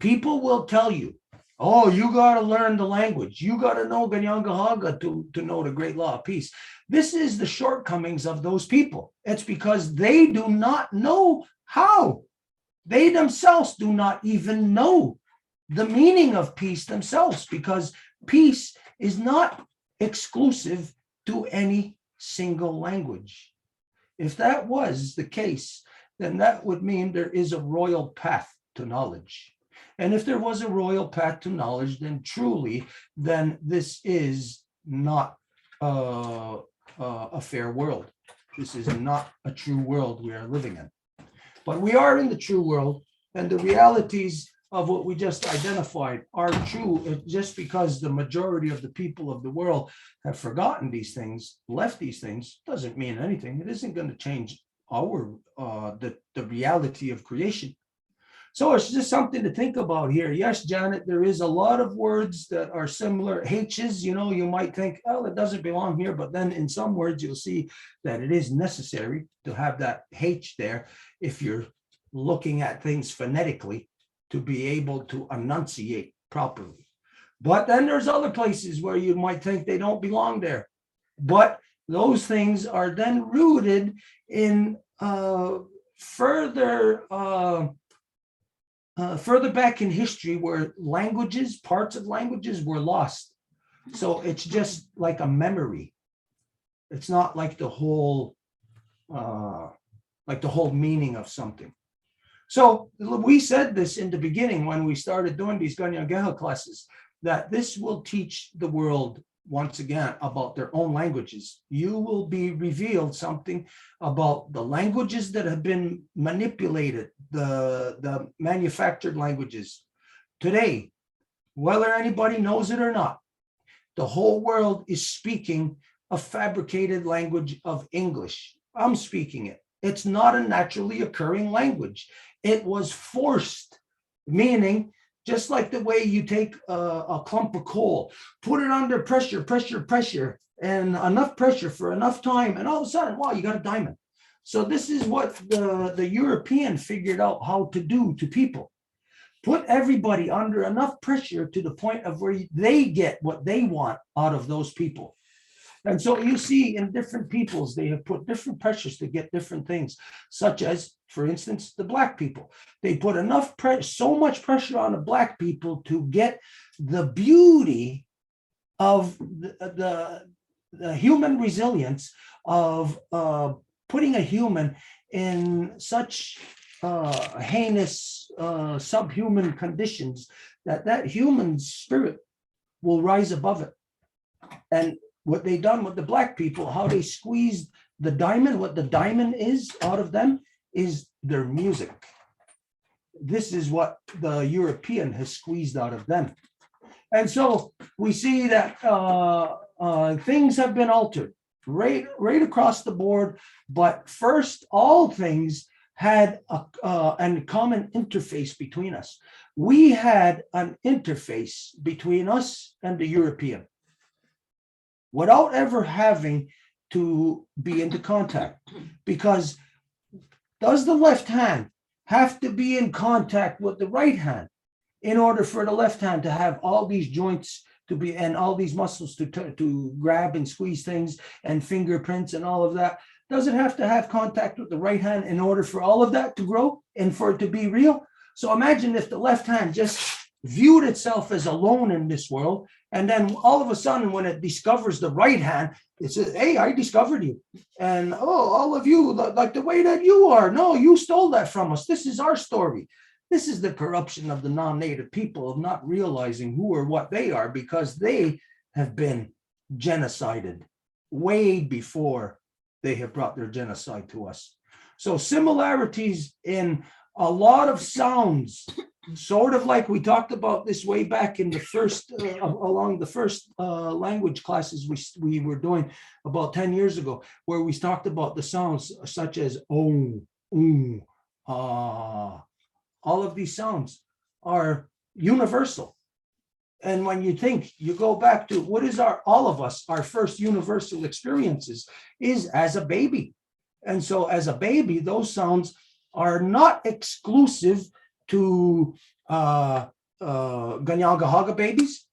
People will tell you, oh, you got to learn the language. You got to know Kanienkeha to know the great law of peace. This is the shortcomings of those people. It's because they do not know how. They themselves do not even know the meaning of peace themselves, because peace is not exclusive to any single language. If that was the case, then that would mean there is a royal path to knowledge. And if there was a royal path to knowledge, then truly, then this is not a fair world. This is not a true world we are living in. But we are in the true world, and the realities of what we just identified are true, just because the majority of the people of the world have forgotten these things, left these things, doesn't mean anything. It isn't going to change our the reality of creation. So it's just something to think about here. Yes, Janet, there is a lot of words that are similar. H's, you know, you might think, oh, it doesn't belong here. But then in some words, you'll see that it is necessary to have that H there if you're looking at things phonetically to be able to enunciate properly. But then there's other places where you might think they don't belong there. But those things are then rooted in further back in history where languages, parts of languages were lost. So it's just like a memory. It's not like the whole meaning of something. So we said this in the beginning when we started doing these Kanienkeha classes, that this will teach the world once again about their own languages. You will be revealed something about the languages that have been manipulated, the manufactured languages. Today, whether anybody knows it or not, the whole world is speaking a fabricated language of English. I'm speaking it. It's not a naturally occurring language. It was forced, meaning just like the way you take a clump of coal, put it under pressure, and enough pressure for enough time, and all of a sudden, wow, you got a diamond. So this is what the European figured out how to do to people. Put everybody under enough pressure to the point of where they get what they want out of those people. And so you see in different peoples, they have put different pressures to get different things, such as, for instance, the Black people. They put enough so much pressure on the Black people to get the beauty of the human resilience of putting a human in such heinous subhuman conditions that human spirit will rise above it. And what they done with the Black people, how they squeezed the diamond, what the diamond is out of them is their music. This is what the European has squeezed out of them. And so we see that things have been altered right across the board. But first, all things had a common interface between us. We had an interface between us and the European, without ever having to be into contact. Because does the left hand have to be in contact with the right hand in order for the left hand to have all these joints to be, and all these muscles to grab and squeeze things and fingerprints and all of that? Does it have to have contact with the right hand in order for all of that to grow and for it to be real? So imagine if the left hand just viewed itself as alone in this world, and then all of a sudden when it discovers the right hand, it says, hey, I discovered you. And oh, all of you, like the way that you are, no, you stole that from us. This is our story. This is the corruption of the non-native people, of not realizing who or what they are, because they have been genocided way before they have brought their genocide to us. So similarities in a lot of sounds, sort of like we talked about this way back in the first, along the first language classes we were doing about 10 years ago, where we talked about the sounds such as oh, ah. All of these sounds are universal. And when you think, you go back to what is all of us, our first universal experiences is as a baby. And so as a baby, those sounds are not exclusive to Kanienkeha babies,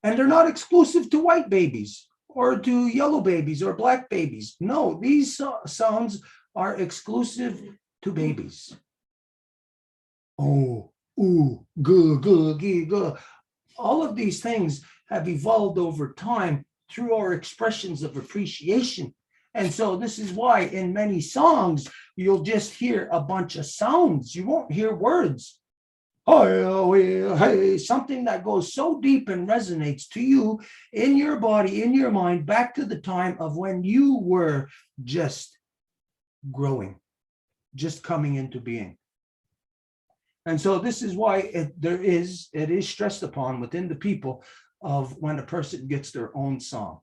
and they're not exclusive to white babies or to yellow babies or black babies. No, these sounds are exclusive to babies. Oh, ooh, good. All of these things have evolved over time through our expressions of appreciation. And so this is why in many songs, you'll just hear a bunch of sounds. You won't hear words. Oh, hey, something that goes so deep and resonates to you in your body, in your mind, back to the time of when you were just growing, just coming into being. And so this is why it is stressed upon within the people of when a person gets their own song,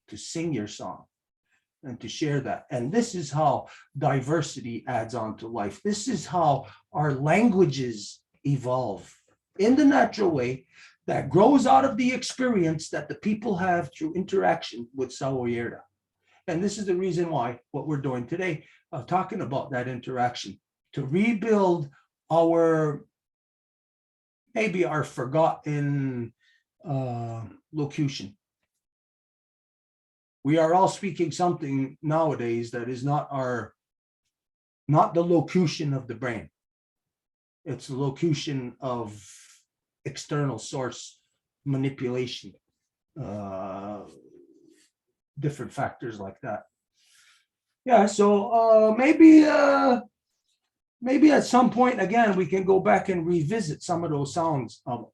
to sing your song and to share that. And this is how diversity adds on to life. This is how our languages evolve in the natural way that grows out of the experience that the people have through interaction with Sawoyera. And this is the reason why what we're doing today, talking about that interaction, to rebuild maybe our forgotten locution. We are all speaking something nowadays that is not the locution of the brain. It's the locution of external source manipulation, different factors like that. Yeah, so maybe at some point again we can go back and revisit some of those sounds of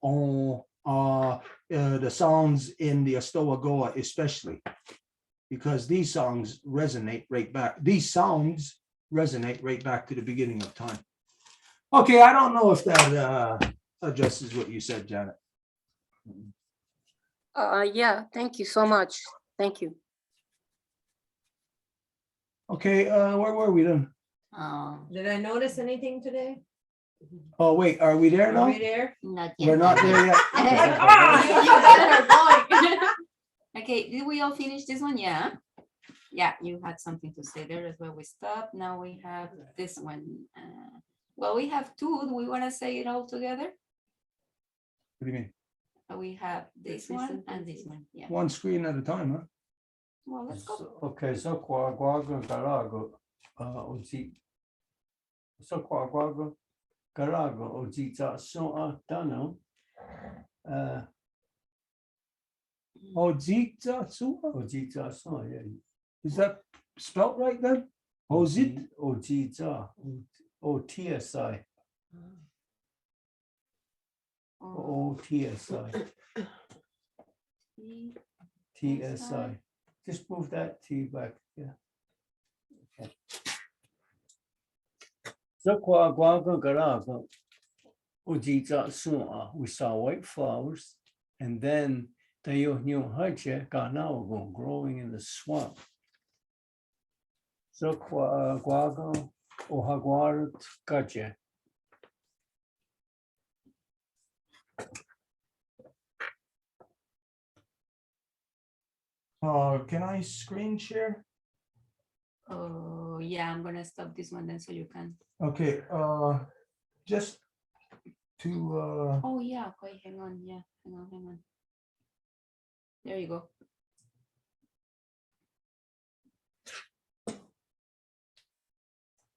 the sounds in the Astoa-Goa especially, because these songs resonate right back. These sounds resonate right back to the beginning of time. Okay, I don't know if that addresses what you said, Janet. Yeah, thank you so much. Thank you. Okay, where were we then? Did I notice anything today? Oh, wait, are we there Are now? we there? Not yet. We're not there yet. Okay, did we all finish this one? Yeah. Yeah, you had something to say there. That's where we stopped. Now we have this one. Well, we have two. Do we want to say it all together? What do you mean? We have this one and this one. Yeah. One screen at a time, huh? Well, let's go. Okay, so Quagwaga Garago, Oji. So Quagwaga Garago, Ojita Soa Dano. Ojita Sua? Ojita Soa, yeah. Is that spelt right then? Ojit? Ojita, OTSI. OTSI. TSI. Just move that T back. Yeah. Okay. Zakwa Guaga Garaga. Ujita Sua. We saw white flowers, and then Tayo New Hache Ganawago growing in the swamp. Zakwa Guaga Ohaguarat Gaje. Can I screen share? Oh, yeah, I'm gonna stop this one then so you can. Okay, just to Oh, yeah, okay, hang on. Yeah, hang on. There you go.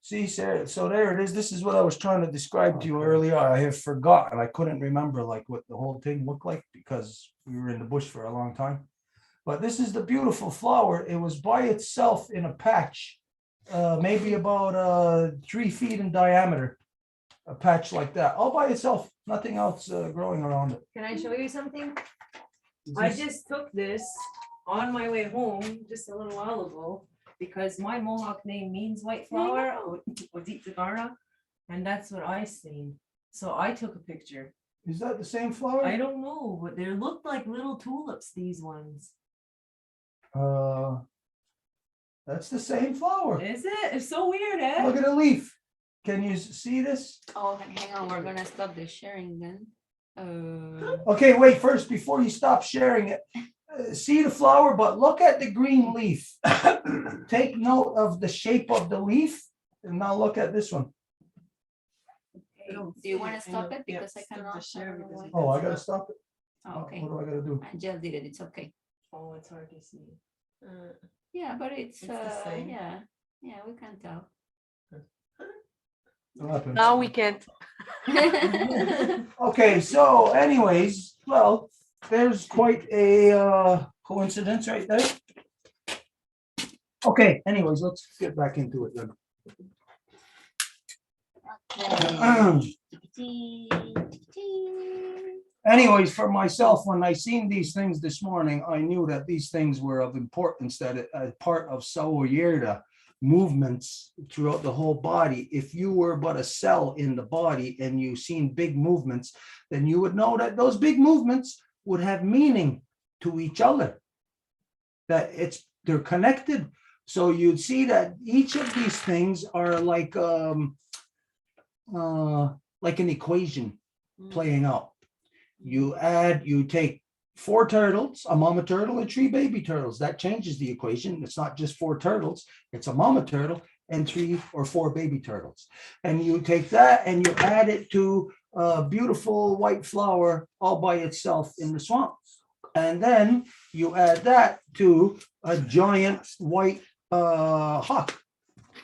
see, Sarah, so there it is. This is what I was trying to describe to you earlier. I have forgotten. I couldn't remember like what the whole thing looked like because we were in the bush for a long time. But this is the beautiful flower. It was by itself in a patch, maybe about 3 feet in diameter, a patch like that, all by itself, nothing else growing around it. Can I show you something? I just took this on my way home just a little while ago because my Mohawk name means white flower, Oditzagara, and that's what I seen. So I took a picture. Is that the same flower? I don't know, but they looked like little tulips, these ones. That's the same flower. Is it? It's so weird, eh? Look at the leaf. Can you see this? Oh, hang on. We're gonna stop the sharing then. Okay, wait, first, before you stop sharing it, see the flower, but look at the green leaf. Take note of the shape of the leaf, and now look at this one. Do you want to stop it? Because I cannot share. Oh, I gotta stop it. Oh, okay. What do I gotta do? I just did it. It's okay. Oh, it's hard to see. Yeah, but it's the same. yeah, we can tell. What happened? Now we can't. Okay, so anyways, well, there's quite a coincidence right there. Okay, anyways, let's get back into it then. Anyways, for myself, when I seen these things this morning, I knew that these things were of importance, that as part of Sawoyerda, movements throughout the whole body. If you were but a cell in the body and you seen big movements, then you would know that those big movements would have meaning to each other, that they're connected. So you'd see that each of these things are like an equation playing out. You take 4 turtles, a mama turtle and 3 baby turtles. That changes the equation. It's not just 4 turtles, it's a mama turtle and 3 or 4 baby turtles. And you take that and you add it to a beautiful white flower all by itself in the swamp. And then you add that to a giant white hawk.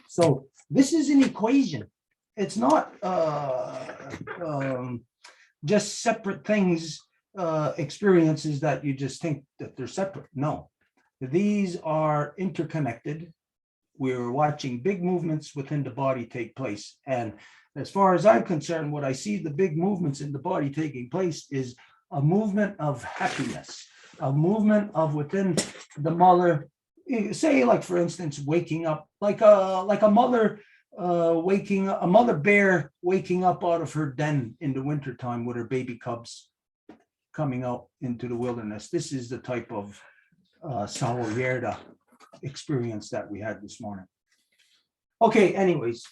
So this is an equation. It's not just separate things, experiences that you just think that they're separate. No, these are interconnected. We're watching big movements within the body take place. And as far as I'm concerned, what I see the big movements in the body taking place is a movement of happiness, a movement of within the mother, say like for instance, waking up, like a mother a mother bear waking up out of her den in the wintertime with her baby cubs coming out into the wilderness. This is the type of Sawoyerda experience that we had this morning. Okay, anyways,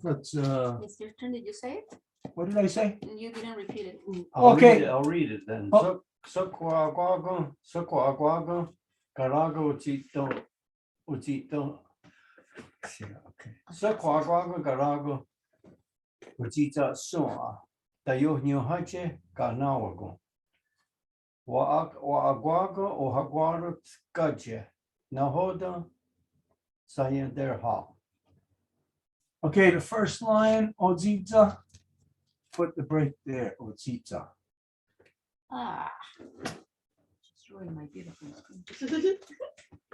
let's It's your turn. Did you say it? what did I say? You didn't repeat it. Okay. I'll read it then. Oh. Sakwaguago, Garago Uchito. Okay. Sakwaguago, Garago Uchita Sua, Dayo Hache, Ganawago. Waaguago o Haguaro Gaje, Nahoda Sayanderha. Okay, the first line, Ozita, put the break there, Ozita. Destroy my beautiful screen.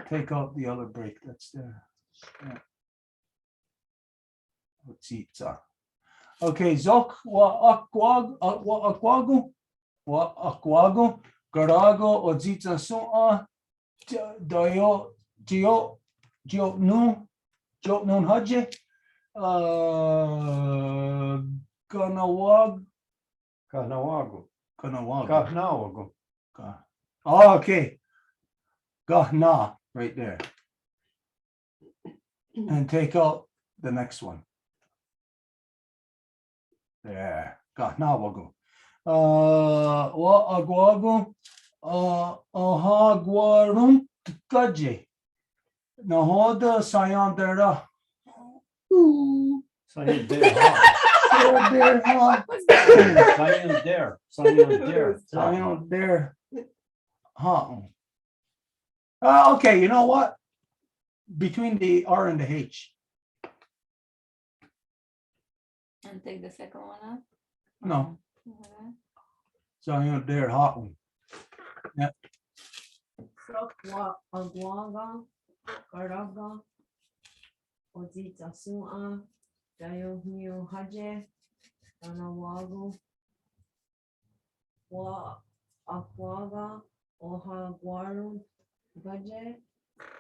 Take out the other break that's there. Yeah. Ozita. Okay, Zok wa aquago, Garago, Ozita Sua, Dayo, Nun Haje, Ganawago. Gahnawago. Oh, okay. Gahna, right there. And take out the next one. There. Gahnawago. Wa aguago. Haguarum Gaje. Nahoda Sayandera. Sayanderha. Sayandera. Okay, you know what? Between the R and the H. And take the second one out. No. Okay. Sayandera. Sakwa Aguaga, Garaga, Ozita Sua, Dayo Haje, Ganawago, Wa Aquaga, Oha Guaru, Gaje,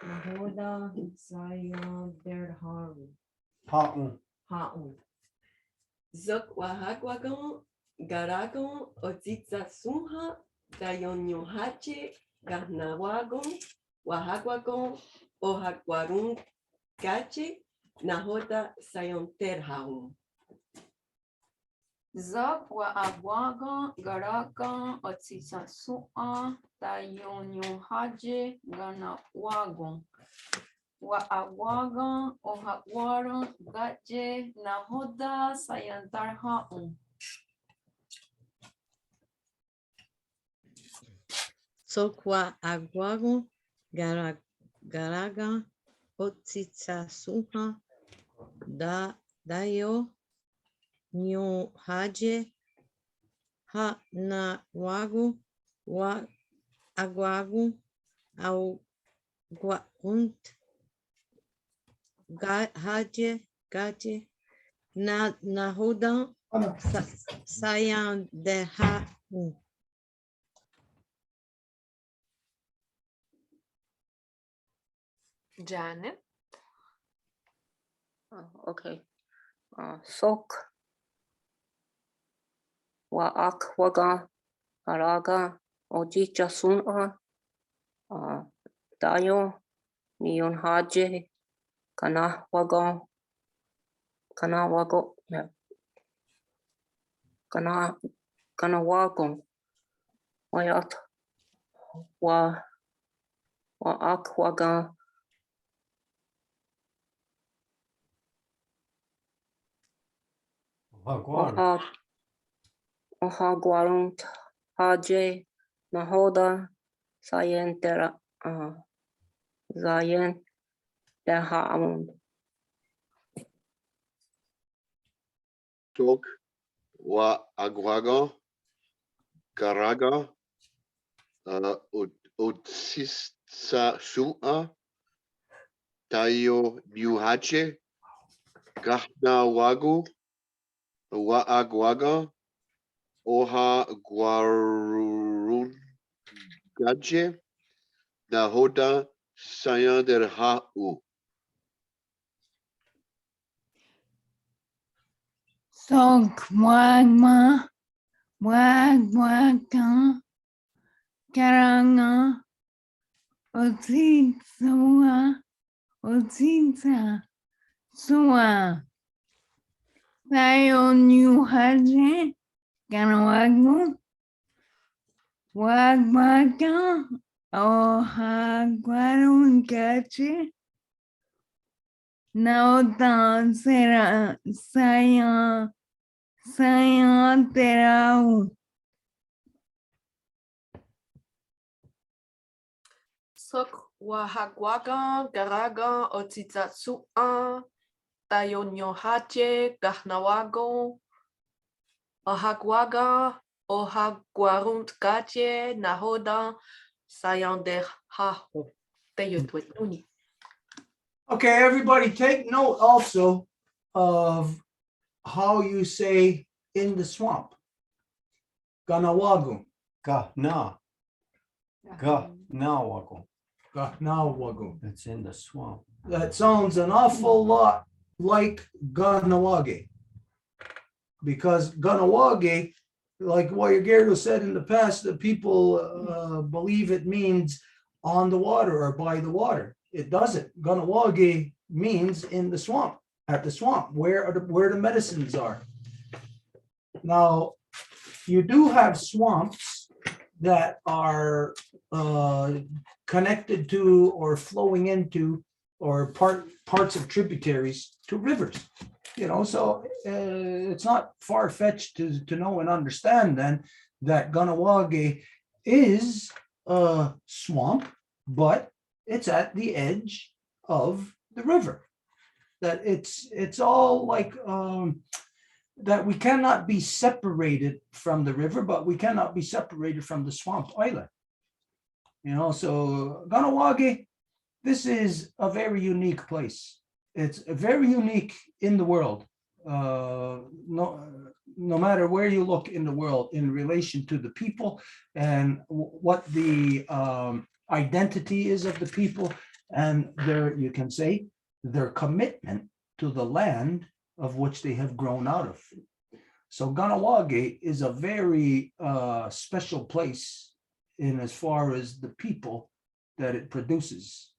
Nahoda, Sayanderharu. Haun. Zok Wahagwagon, Garagon, Ozitza Sunha, Dayon Hache, Garnawagon, Wahagwagon, Ohaguarun Gache, Nahoda Sayonterhaun. Zok wa aguaga, garaga, otsisa sua, tayonyo haje, ganawagon. Wa aguaga, ohaguaro, gaje, nahoda, sayantarhaun. Sokwa aguago, garaga, otsitsa suha, dayo, nyo haje, ha na wago, wa aguago, au guagunt, haje, gaje, na nahoda, sayan de ha. Janet. Okay. Sok. Wa'ak waga. Araga. Ojicha sun'a. Dayo. Niyon haje. Kana wago. Kana wago. Kana wago. Wayat. Wa'ak waga. Ohagwarunt haje nahoda sayentera zayen dehaamund. Tok wa agwaga garaga utsisa su'a tayo nyuhache gahna wagu wa agwaga oha guarun gaje nahoda sayander ha'u. Sok wagma wagwaka karanga otitsua otitsa sua tayo nyuhaje kanawagu wagwaka ohagwarunkache naotan sera sayanterau. Sok wahagwaga garaga otitsatsu'a tayonyo hache gahnawago ohagwaga ohagwarunt gache nahoda sayander haho. Teyutwetuni. Okay, everybody take note also of how you say in the swamp. Ganawagu, Gahna wago. gahnawagu. It's in the swamp. That sounds an awful lot like Ganawage. Because Ganawage, like Wayagerdo said in the past, that people believe it means on the water or by the water. It doesn't. Ganawage means in the swamp, at the swamp, where the medicines are. Now, you do have swamps that are connected to or flowing into or parts of tributaries to rivers. So it's not far-fetched to know and understand then that Ganawage is a swamp, but it's at the edge of the river. That it's all like that we cannot be separated from the river, but we cannot be separated from the swamp either. So Ganawage, this is a very unique place. It's very unique in the world. No matter where you look in the world in relation to the people and what the identity is of the people and you can say their commitment to the land of which they have grown out of. So Ganawage is a very special place in as far as the people that it produces,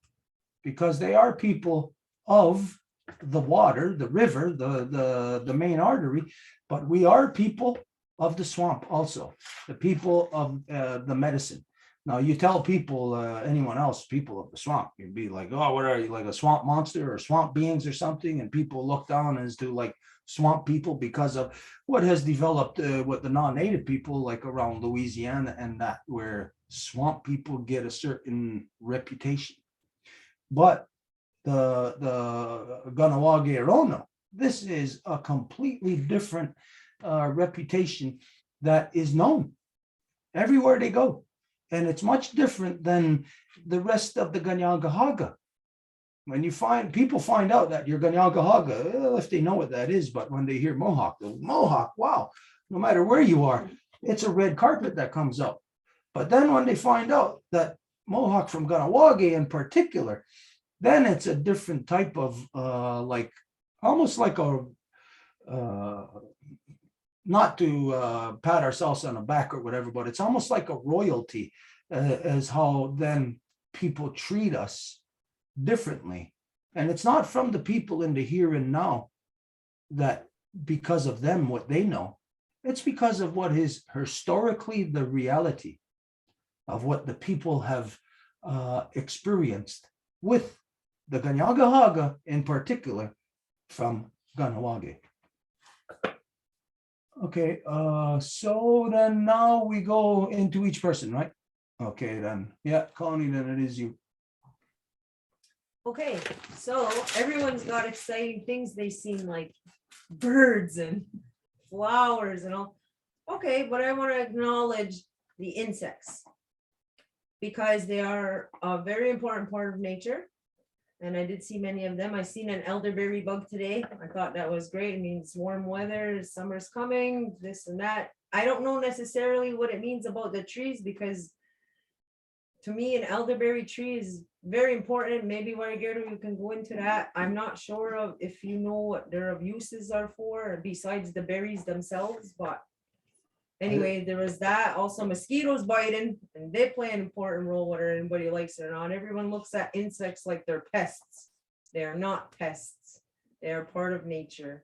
because they are people of the water, the river, the main artery, but we are people of the swamp also, the people of the medicine. Now you tell people, anyone else, people of the swamp, you'd be like, oh, what are you, like a swamp monster or swamp beings or something? And people look down as to like swamp people because of what has developed with the non-native people, like around Louisiana and that, where swamp people get a certain reputation. But the Ganawage Arono, this is a completely different reputation that is known everywhere they go. And it's much different than the rest of the Kanienkeha. When people find out that you're Kanienkeha, if they know what that is, but when they hear Mohawk, wow, no matter where you are, it's a red carpet that comes up. But then when they find out that Mohawk from Ganawage in particular, then it's a different type of almost like a, not to pat ourselves on the back or whatever, but it's almost like a royalty, as how then people treat us differently. And it's not from the people in the here and now that because of them, what they know. It's because of what is historically the reality of what the people have experienced with the Kanienkeha in particular from Kahnawake. Okay, so then now we go into each person, right? Okay, then, yeah, Connie, then it is you. Okay, so everyone's got exciting things they seen, like birds and flowers and all. Okay, but I want to acknowledge the insects because they are a very important part of nature. And I did see many of them. I seen an elderberry bug today. I thought that was great. It means warm weather, summer's coming, this and that. I don't know necessarily what it means about the trees because to me, an elderberry tree is very important. Maybe Warigero, you can go into that. I'm not sure of if you know what their uses are for besides the berries themselves, but anyway, there was that. Also, mosquitoes biting, and they play an important role, whether anybody likes it or not. Everyone looks at insects like they're pests. They are not pests. They are part of nature.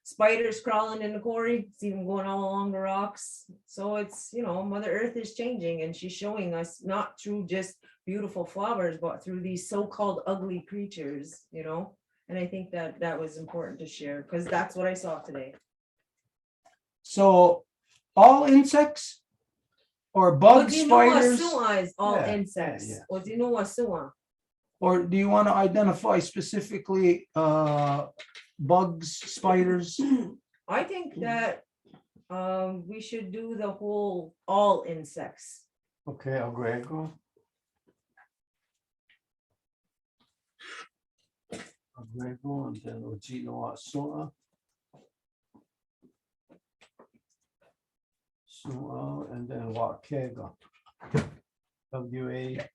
Spiders crawling in the quarry, see them going all along the rocks. So it's, you know, Mother Earth is changing and she's showing us not through just beautiful flowers, but through these so-called ugly creatures, you know. And I think that that was important to share because that's what I saw today. So all insects or bugs, spiders, Is all Yeah, insects. yeah. Odinua or do you want to identify specifically bugs, spiders? I think that we should do the whole all insects. Okay, agrego. Agrego, and then Ojino Soa. Soa, and then Wakega. Wakhegen,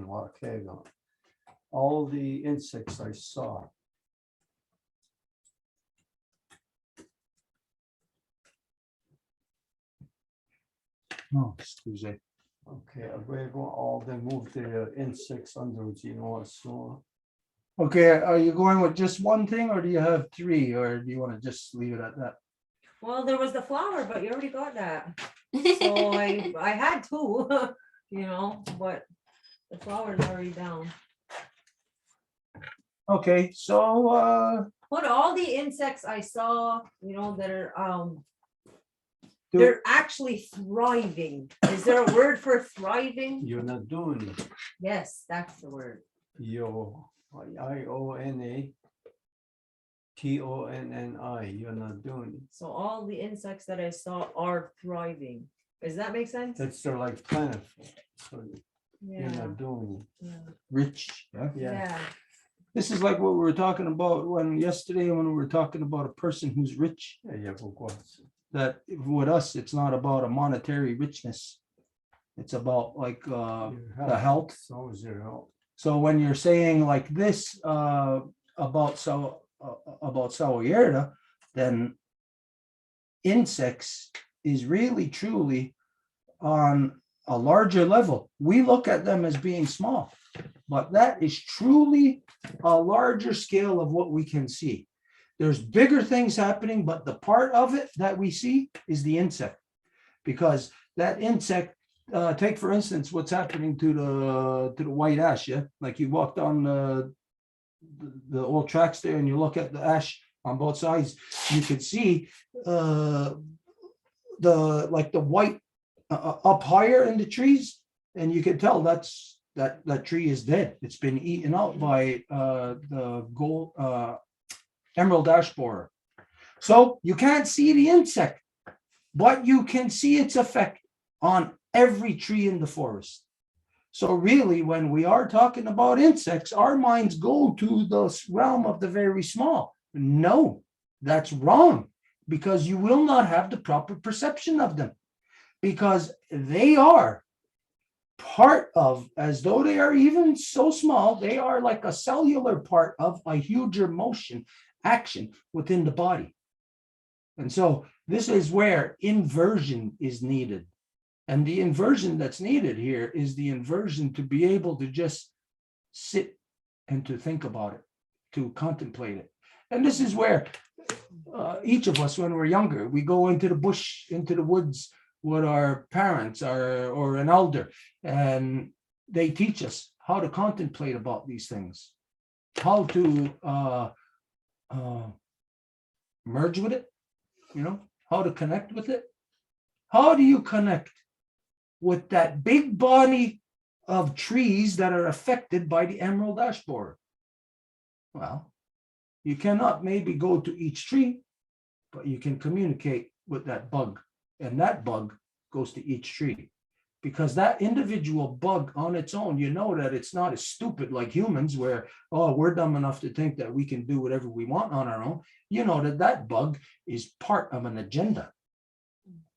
Wakega. All the insects I saw. Oh, excuse me. Okay, agrego, all they moved the insects under Ojino Soa. Okay, are you going with just one thing or do you have three or do you want to just leave it at that? Well, there was the flower, but you already got that. So I had two, you know, but the flower's already down. Okay, so But all the insects I saw, you know, that are do- they're actually thriving. Is there a word for thriving? You're not doing it. Yes, that's the word. IONA TONNI, you're not doing it. So all the insects that I saw are thriving. Does that make sense? That's their like plentiful. So you're Yeah. not doing rich, yeah? it. Yeah. This is like what we were talking about when yesterday when we were talking about a person who's rich, Yeah, that with us, it's not about a monetary richness. It's about like the health. So is your health. So when you're saying like this about Saoyerda, then insects is really truly on a larger level. We look at them as being small, but that is truly a larger scale of what we can see. There's bigger things happening, but the part of it that we see is the insect, because that insect, take for instance, what's happening to the white ash. Yeah, like you walk down the old tracks there, and you look at the ash on both sides. You could see the white up higher in the trees, and you can tell that tree is dead. It's been eaten out by the gold emerald ash borer. So you can't see the insect, but you can see its effect on every tree in the forest. So really, when we are talking about insects, our minds go to the realm of the very small. No, that's wrong, because you will not have the proper perception of them, because they are part of, as though they are even so small, they are like a cellular part of a huger motion action within the body. And so this is where inversion is needed. And the inversion that's needed here is the inversion to be able to just sit and to think about it, to contemplate it. And this is where each of us, when we're younger, we go into the bush, into the woods with our parents or an elder, and they teach us how to contemplate about these things, how to merge with it, how to connect with it. How do you connect with that big body of trees that are affected by the emerald ash borer? Well, you cannot maybe go to each tree, but you can communicate with that bug, and that bug goes to each tree. Because that individual bug on its own, that it's not as stupid like humans where, we're dumb enough to think that we can do whatever we want on our own. That bug is part of an agenda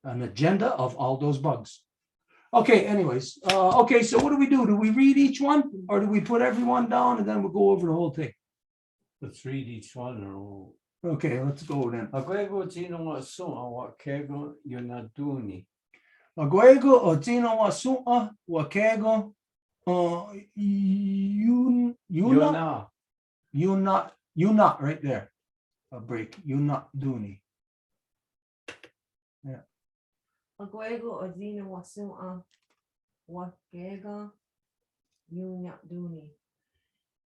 of all those bugs. Okay, anyways, okay, so what do? Do we read each one, or do we put everyone down and then we'll go over the whole thing? Let's read each one. Or Okay, let's go then. Agwego tino wa su'a wa kego yonaduni. Agwego o tino wa su'a wa kego yuna right there. A break. Yuna duni. Yeah. Agwego o zina wasua wakega yunya duni.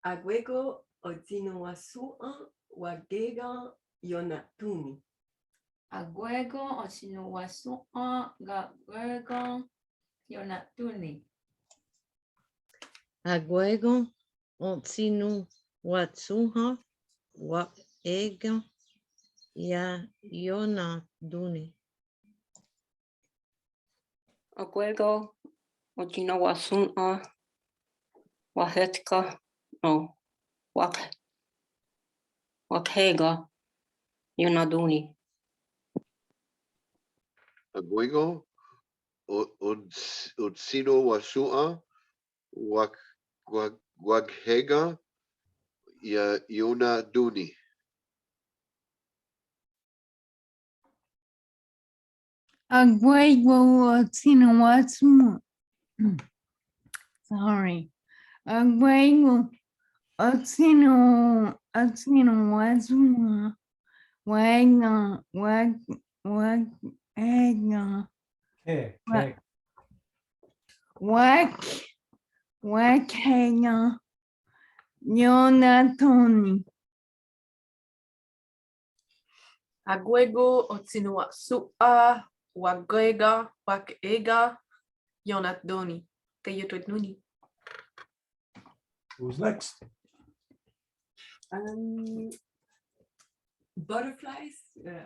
Agwego o zina wasua wagega yonatuni. Agwego o sinu wasua ga gwego yonatuni. Agwego otsinu watsuha wa ega ya yona duni. Agwego, Ojina Wasuna, Wahetka, no, Wakega, Yonaduni. Agwego, Utsino Wasua, Waghega, Yona Duni. Agwego tino wasu. Sorry. Agwego tino wasu. Wagga Wakega Yonatoni. Agwego Otsinua Su'a Wagwega Wakega Yonatdoni. Kayotodnuni. Who's next? Butterflies.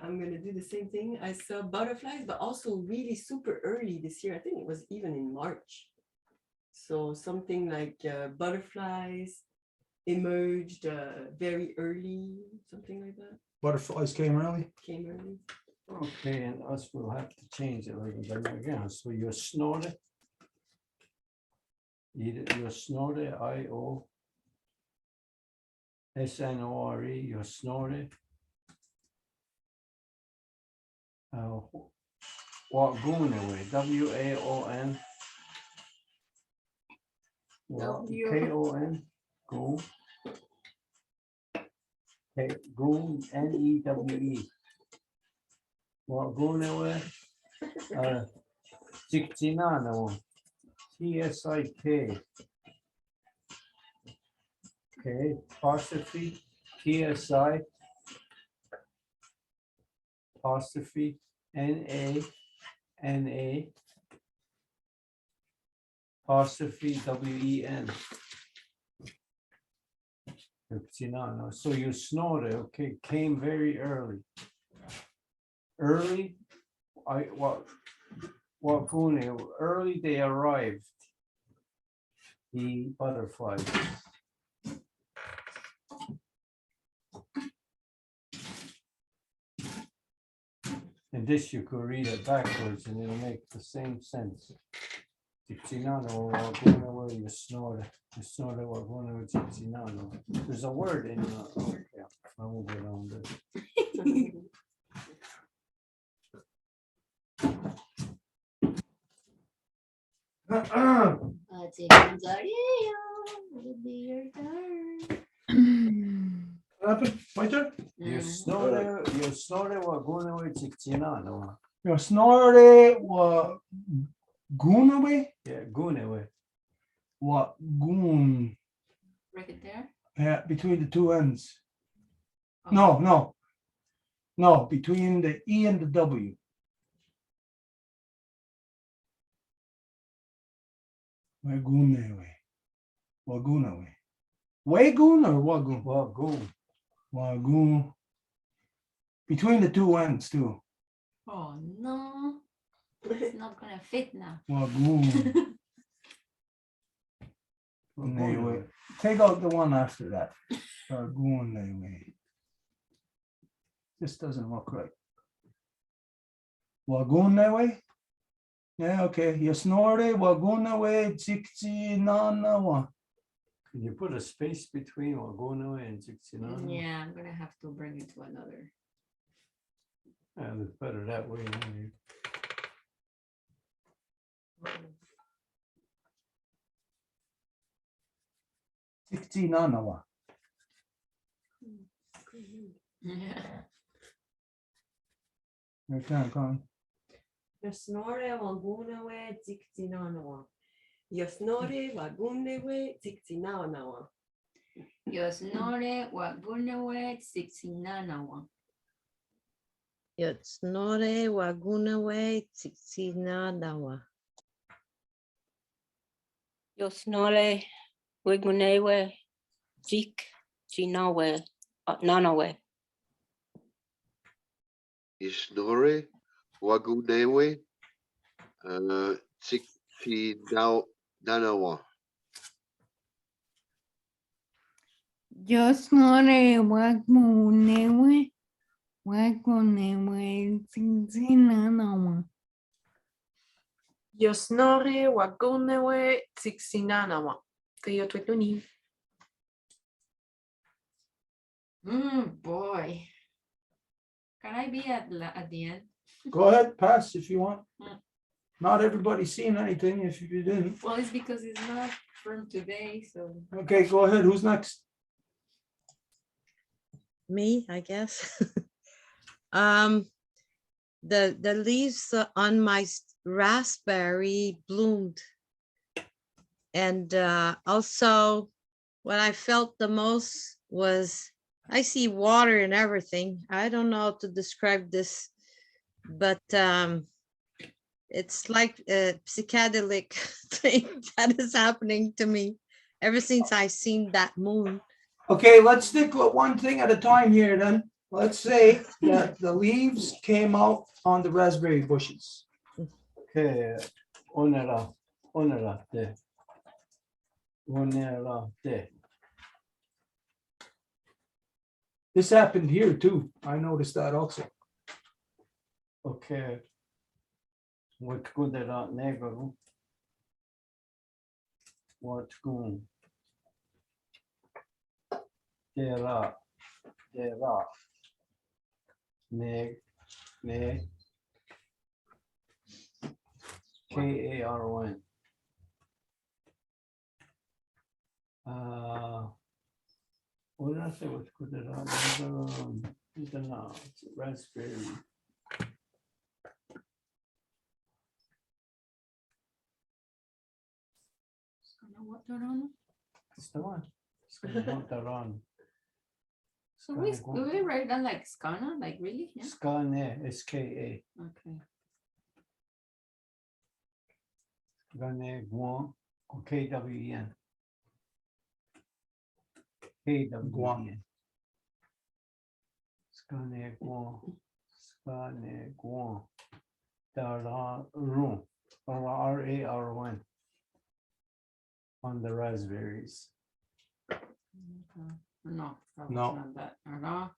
I'm going to do the same thing. I saw butterflies, but also really super early this year. I think it was even in March. So something like butterflies emerged very early, something like that. Butterflies came early. Came early. Okay, and us will have to change it a little bit again. So you snorted. You snorted, I-O-S-N-O-R-E, you snorted. Wagon away, W-A-O-N. K-O-N, go. Goon, N-E-W-E. Wagon away. Tiktinano, T-S-I-K. Okay, apostrophe, T-S-I. Apostrophe, N-A-N-A. Apostrophe, W-E-N. Tiktinano. So you snorted, okay, came very early. Early, early they arrived. The butterflies. And this you could read it backwards and it'll make the same sense. Tixinano, Wagunawe, you snore, Waguna, Tixinano. There's a word in, yeah, I won't go down there. It'll be your turn. What happened? My turn? You snore, Wagunawe, Tixinano. Yo snore wa goonawe Yeah, Gunawe. wa goon. Break it there. Yeah, between the two ends. Oh. No, between the E and the W. Wagunewe. Wagunawe. Wagoon or wagoon? Wagoon. Wagoon. Between the two ends too. Oh no, it's not gonna fit now. Wagoon. Wagunewe. Take out the one after that. Wagunewe. This doesn't look right. Wagunewe? Yeah, okay. Yasnore wagunewe tsiktinanawa. Can you put a space between Wagunawe and Tixinano? Yeah, I'm gonna have to bring it to another. Yeah, it's better that way. Anyway. Tsiktinanawa. Yeah. Your turn, Con. Yosnore wagunewe tsiktinanawa. Yosnore wagunewe tsiktinanawa. Yosnore wagunewe tsiksinanawa. Yotsnore wagunawe tixinadawa. Yosnole, Wigunewe, Zik, Ginawe, Nanawe. Isnore, Wagunewe, Tixinanawa. Yo snore wagunewe. Wagunewe tsinzinanawa. Yosnore, Wagunewe, Tixinanawa. Kayo Twituni. Boy. Can I be at the end? Go ahead, pass if you want. Mm. Not everybody's seen anything if you didn't. Well, it's because it's not from today, so. Okay, go ahead. Who's next? Me, I guess. The leaves on my raspberry bloomed. And also what I felt the most was I see water and everything. I don't know how to describe this, but it's like a psychedelic thing that is happening to me ever since I seen that moon. Okay, let's stick with one thing at a time here then. Let's say that the leaves came out on the raspberry bushes. Okay, onera, de. Onera, de. This happened here too. I noticed that also. Okay. What good that negro? What good? Dera, neg, K-A-R-O-N. What did I say? What's good that it's a raspberry. It's the one. It's gonna want that on. So do we write that like Skana? Like really? Yeah. Skane, S-K-A. Okay. Skane, Guan, K-W-E-N. K-W-E-N. Skane, Guan. Daron, R-A-R-O-N. On the raspberries. Okay. No, probably No. not that. Ra,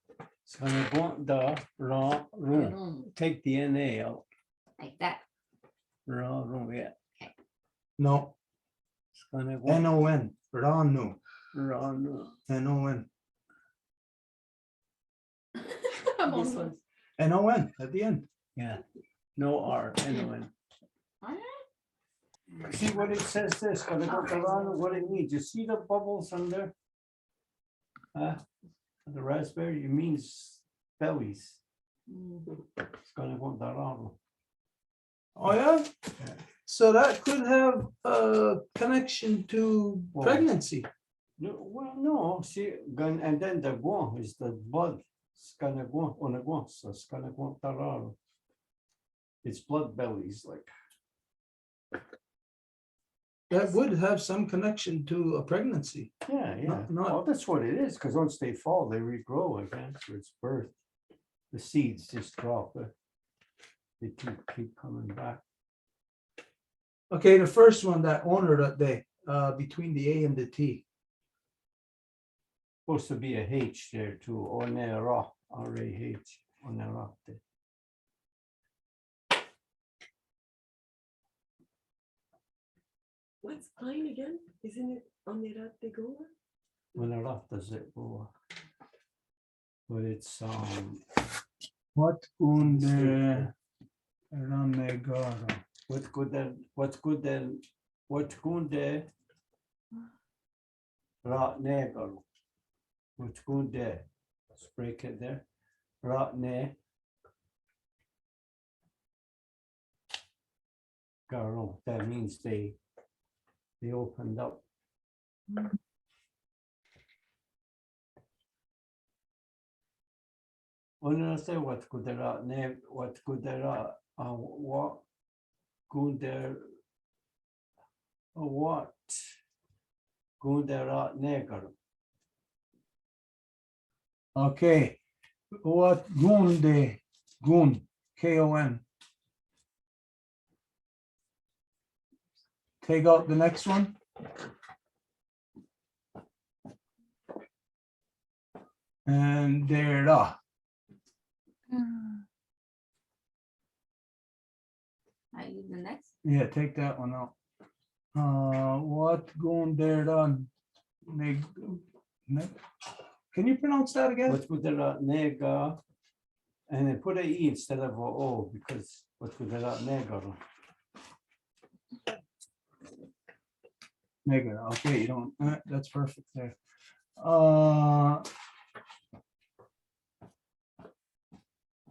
Skane, Guan, Daron. rum, Take the N-A out. like that. Ra, yeah. No, Skanegwa. N-O-N, Ranu, Ranu. N-O-N, This one. N-O-N at the end. Yeah, no R, N-O-N. See what it says there, Skanegwa Tarano, what it means. You see the bubbles on there? The raspberry, it means bellies. Skanegwa Tarano. Oh, yeah? So that could have a connection to Well, pregnancy. No, well, no, see, and then the guan is the blood. Skanegwa, onegwa, so Skanegwa Tarano. It's blood bellies, like. That would have some connection to a pregnancy. Yeah, yeah. not- Well, that's what it is, because once they fall, they regrow again, so it's birth. The seeds just drop. They keep coming back. Okay, the first one, that owner that day, between the A and the T. Supposed to be a H there too, Onera, R-A-H, Onera. What's pine again? Isn't it Onerate Goa? Onera does it go. But it's, What kunde ranegara? what's good then, what kunde ra negaro. What's kunde, let's break it there. Ra ne. Garo, that means they opened up. When I say what kudera ne, what kudera, what kunder, what kudera negar. Okay, what gunde, gun, K-O-N. Take out the next one. And there, I use the next. yeah, take that one out. What gunde can you pronounce that again? What kudera nega, and then put a E instead of a O because what kudera negar. Negative, okay, you don't, that's perfect there.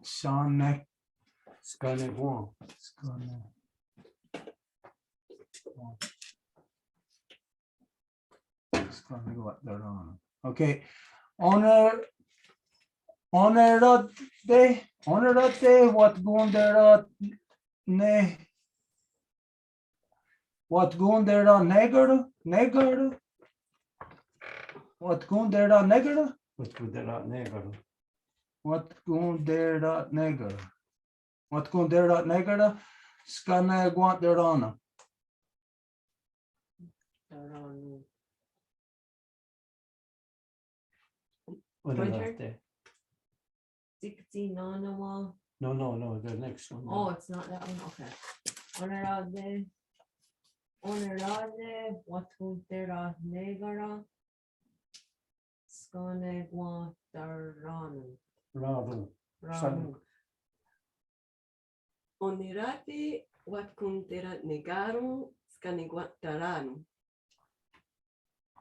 Sonic, Skanegwa. okay, honor that day, what going there, ne. What going there, negar, what going there, negar, What kudera negar. what going there, negar, what going there, negar, skana guant there on. What My did I turn? say? Dikti Nanawa. No, the next one. Oh, it's not that one, okay. Onerade. Onerade, Watutera Negara. Skane Guantaranu. Radu. Ranu. Onerate, Watkuntera Negaru, Skane Guantaranu.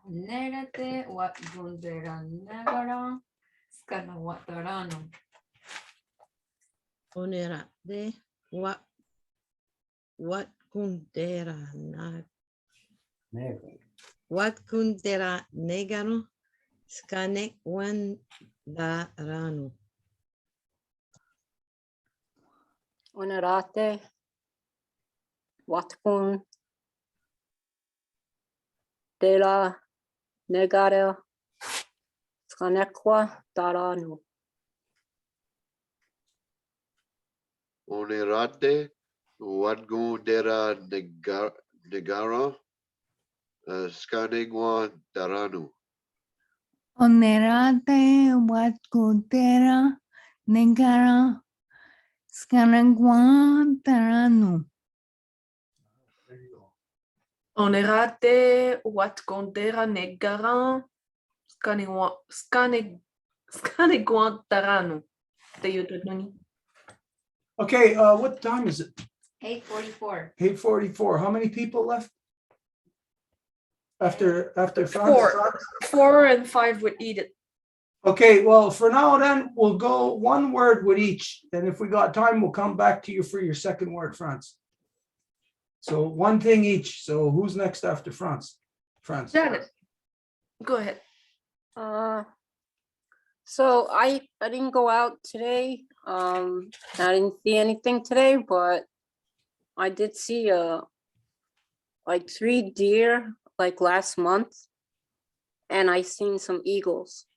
Nerete, what gundera negara, skana watarano. Onera de what kundera na Negar. what kundera negano skane wan da rano. Onerate, Watkun, De la Negare, Skanekwa, Daranu. Onerate, Wadgundera Negara, Skanegwa Daranu. Onerate Watkutera Negara Skanagwan Taranu. There you go. Onerate Watkondera Negaran Skaneguantarano. Okay, what time is it? 8:44. 8:44. How many people left? After Franz? 4. 4 and 5 would eat it. Okay, well, for now then, we'll go one word with each. And if we got time, we'll come back to you for your second word, Franz. So one thing each. So who's next after Franz? Franz. Janet, go ahead. So I didn't go out today. I didn't see anything today, but I did see like 3 deer like last month, and I seen some eagles.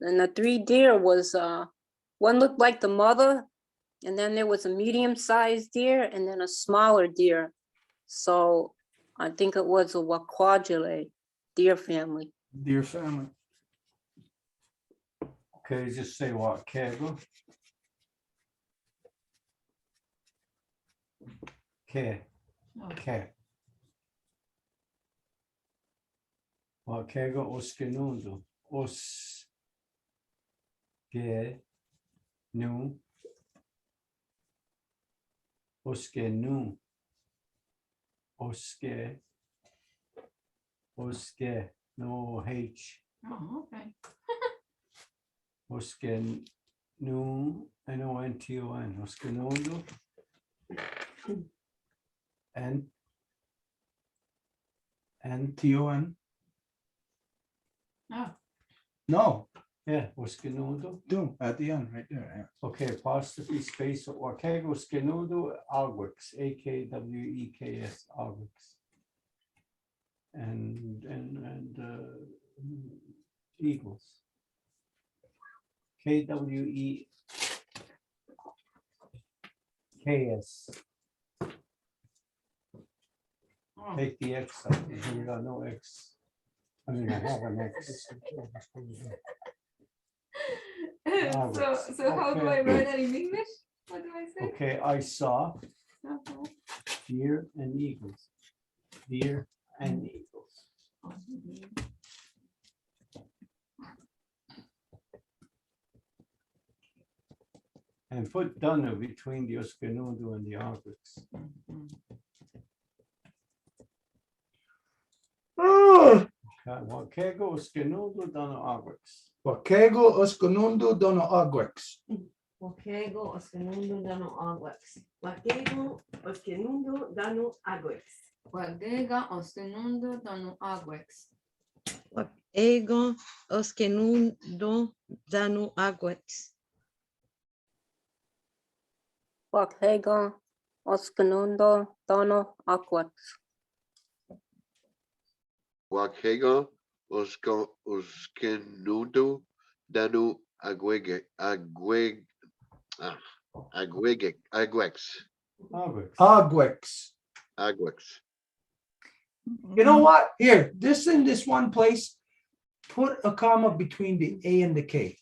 And the 3 deer was one looked like the mother, and then there was a medium-sized deer, and then a smaller deer. So I think it was a Waquadule deer family. Dear family. Okay, just say what, Kego? Okay. Okay. What Kego Oskenundo. Os Ge Nu Oske Nu Oske no H Oh, okay. Oske Nu Nonton Oskenundo and Tion. Oh, No, yeah Oskenundo. do at the end right there. Okay, apostrophe space Wakego Skenudo Alwix, AKWEKS Alwix. And eagles. KWEKS. oh. Take the X out. We got no X. I mean, I have an X. So how do I write that in English? What do I say? Okay, I saw Okay. deer and eagles. Deer and eagles. And put Danu between the Oskenundo and the Alwix. Wakego Oskenundo Danu Alwix. Wakego Oskenundo Dono Agwex. Wakego Oskenundo Dano Agwex. Wakego Oskenundo Dano Agwex. Wagega ostenundo donu agwex. Ego Oskenundo Danu Agwex. Wakego Oskenundo Dono Aquax. Wakego Oskenundo Danu Agwex. Alwix. Agwex. Agwex. You know what? Here, this in this one place, put a comma between the A and the K.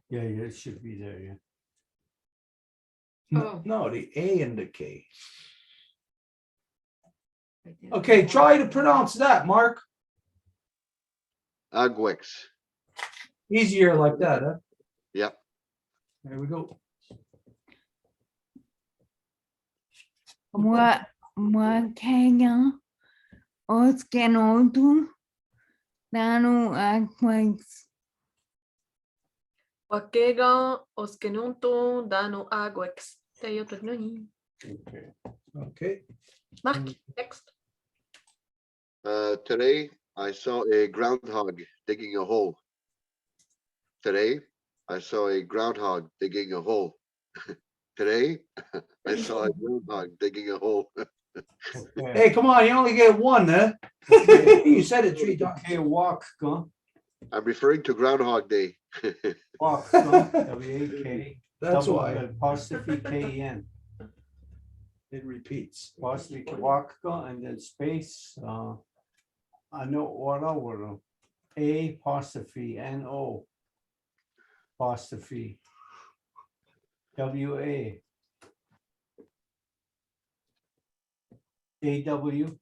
Yeah, it should be there, yeah. Oh. No, the A and the K. Okay, try to pronounce that, Mark. Agwex. Easier like that, huh? Yep. There we go. Wakega Oskenundo Danu Agwex. Wakega Oskenunto Dano Agwex. Okay. Okay. Mark, next. Today I saw a groundhog digging a hole. Today I saw a groundhog digging a hole. Today I saw a groundhog digging a hole. Okay. Hey, come on, you only get one, huh? You said it 3 times. Okay, walk, go. I'm referring to Groundhog Day. Walk, go. W-A-K. That's double why Apostrophe K-E-N. it repeats. Apostrophe walk, go, and then space. I know what I would. A apostrophe N-O. Apostrophe. W-A. AW.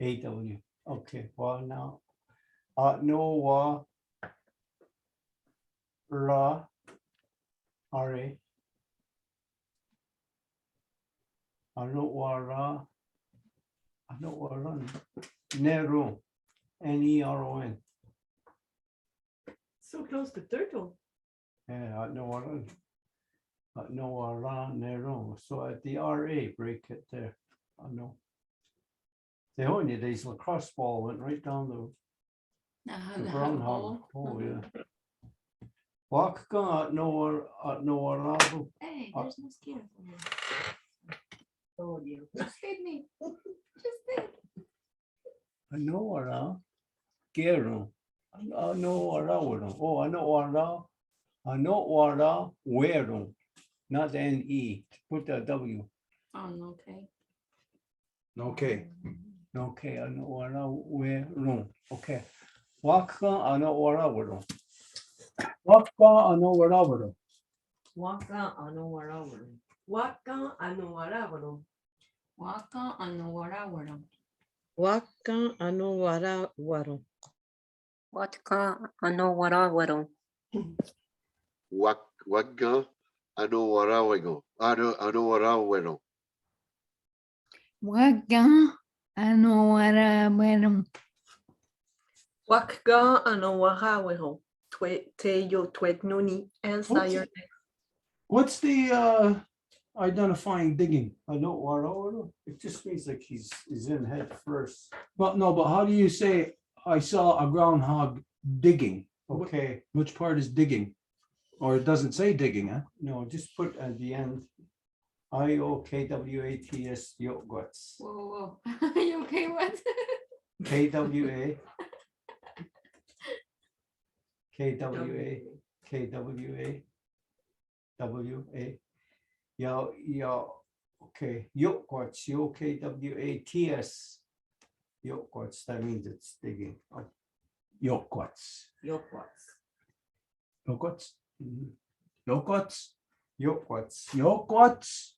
AW. Okay, well now. No wa ra RA. No wa ra. No wa run. Neron. NERON. So close to turtle. Yeah, no wa run. No wa ra neron. So at the RA break it there. I know. The only days lacrosse ball went right down the groundhog. Oh yeah. Waka no rabo. Hey, there's mosquito. Oh, you. Just feed me. Just feed. No ra. Gero. No ra wero. Oh, I know ra. I know ra wero. Not the NE. Put the W. Oh, no, okay. Okay. Okay, I know ra wero. Okay. Waka I know ra wero. Waka I know ra wero. Waka anuwarawaro. Waka anuwarawaro. Waka anuwarawara. Waka ano wara waro. What ka ano wara waro. Wagga ano warawego. Ano warawero. Waga anowara Wakga ano warawero. Te yo twet nuni. Elsa your What's the identifying digging? I know waro. It just means like he's in head first. But no, but how do you say I saw a groundhog digging? Okay. Which part is digging? Or it doesn't say digging, huh? No, just put at the end. IOKWATS Yogwats. Whoa, whoa. Are you okay? What? KWA. KWA. KWA. WA. Yo. Okay. Yogwats. YOKWATS. Yogwats. That means it's digging. Yogwats. Yokwats. Yogwats. Yogwats. Yogwats. Yogwats.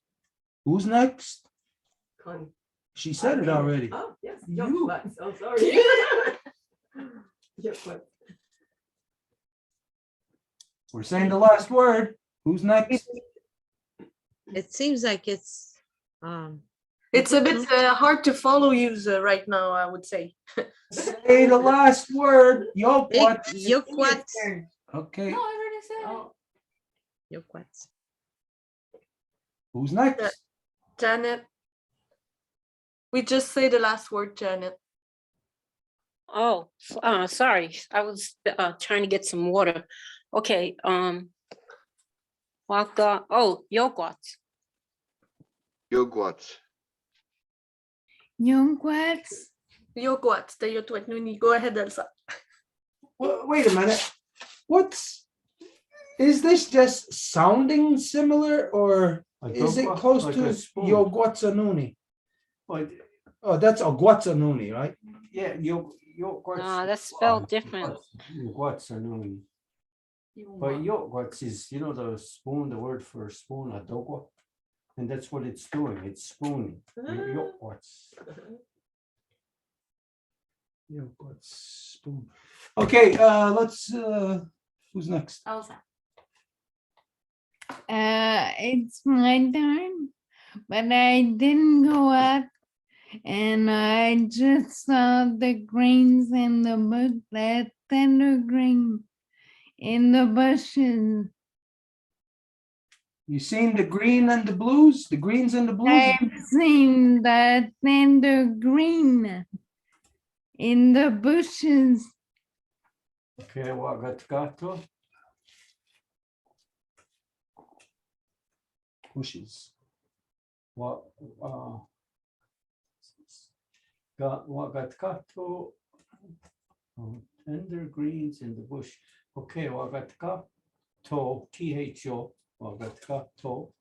Who's next? Con. She said it Okay. already. Oh, yes. You. Yokwats. Oh, sorry. Yokwats. We're saying the last word. Who's next? It seems like it's It's a bit hard to follow you right now, I would say. Say the last word. Yogwats. yokwats. Okay. No, I already said it. Oh, Yokwats. Who's next? Janet. We just say the last word, Janet. Oh, sorry. I was trying to get some water. Okay. Waka. Oh, yogurt. Yogwats. Youngquats. Yogurt. Te yo twet nuni. Go ahead, Elsa. Wait a minute. Is this just sounding similar or is it close Like to a spoon. Yogwatsanuni? But Oh, that's a Guatsanuni, right? yeah, Yogwats. No, that's spelled different. Yogwats are known. But yogwats is, you know, the spoon, the word for spoon, adogwa. And that's what it's doing. It's spooning. Yogwats. Yogwats spoon. Okay, let's who's next? Elsa. It's my turn, but I didn't go out and I just saw the greens in the bush, that tender green in the bushes. You seen the green and the blues? The greens and the blues? I've seen the tender green in the bushes. Okay, wagatkato. Bushes. What wagatkato. Tender greens in the bush. Okay, wagatkato. THO. Wagatkato.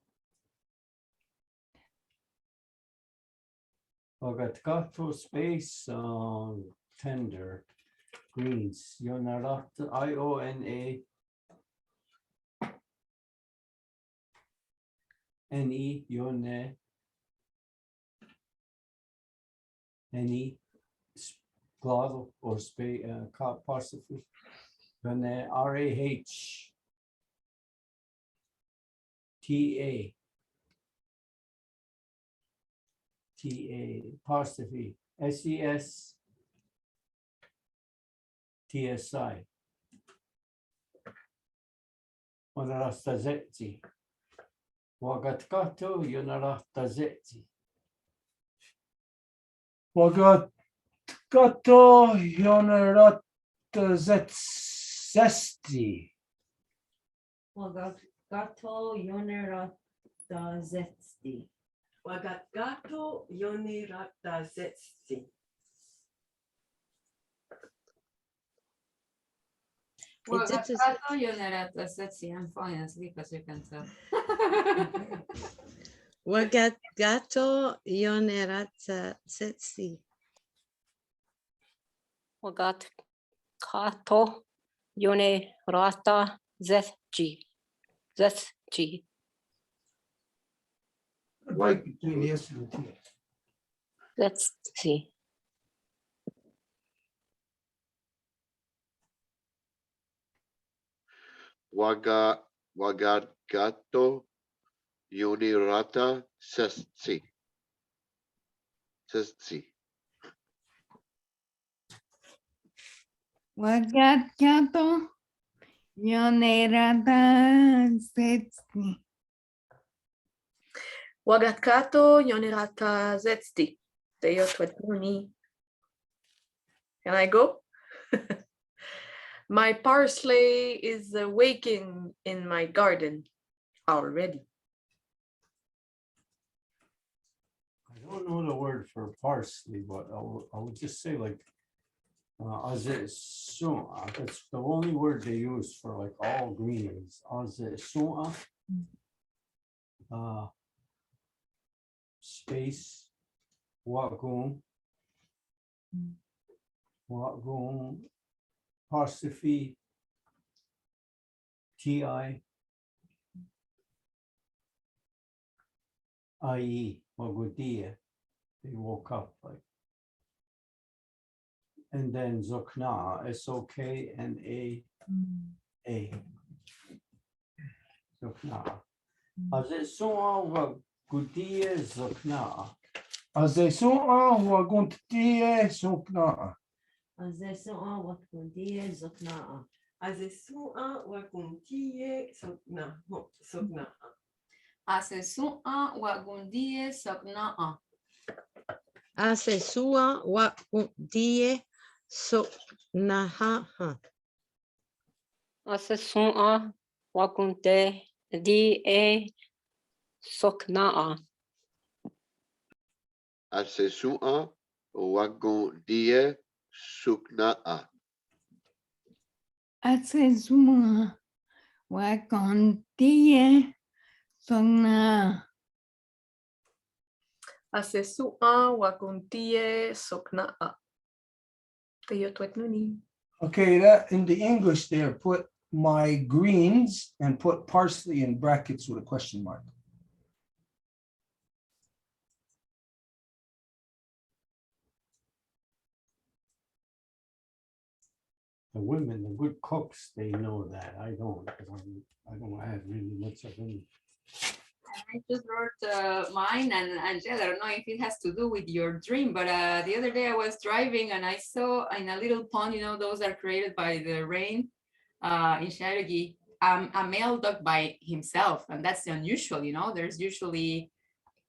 Wagatkato space tender greens. Yonarata IONA NE Yone any glottal or apostrophe. Then the RAH. TA. Apostrophe. SES. TSI. Onarastazetzi. Wagatkato yonarastazetzi. Wagatkato yonarastazetzi. Gato yonerata zetsti. Wagatgato yonerata zetsi. Well, It's just- Gato Yonerata Setsi, I'm falling asleep as you can tell. Wagagato yonerata setsi. Wagat kato yone rata zetji. Zetji. Break between the S and the T. Let's see. Wagatgato Unirata Sestsi. Sestsi. Wagatkato yonerata setsi. Wagatkato yonerata zetsti. Teotwetnuni. Can I go? My parsley is awaking in my garden already. I don't know the word for parsley, but I would just say like azesua. That's the only word they use for like all greens. Azesua. Space. Wagum. Apostrophe. TI. IE. Wagudia. They woke up like. And then Zokna, SOKNA. Zokna. Azesua Wagudia Zokna. Azesua waguntie sukna. Azesua wakundia zoknaa. Azesua wakuntie sokna. Sokna. Asesua Wagundie Soknaa. Asesua wakundie soknaha. Asesua wakunte di soknaa. Asesua Wagodie Suknaa. Asesua wakontie sokna. Asesua wakuntie soknaa. Teotwetnuni. Okay, that in the English there, put my greens and put parsley in brackets with a question mark. The women, the good cooks, they know that. I don't, because I don't have really much of any. I just wrote mine, and Angela, I don't know if it has to do with your dream, but the other day I was driving and I saw in a little pond, you know, those are created by the rain in Cherokee, a male dog by himself. And that's unusual, you know, there's usually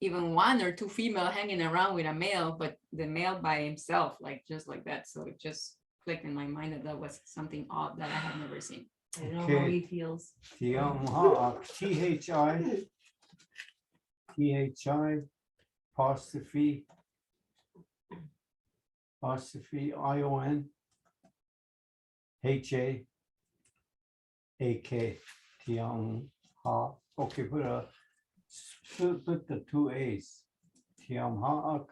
even one or two female hanging around with a male, but the male by himself, like just like that. So it just clicked in my mind that that was something odd that I had never seen. I don't know how Okay. he feels. THI, apostrophe, ION, HA, AK, Tiang Ha. Okay, put the two A's. Tiang Haak,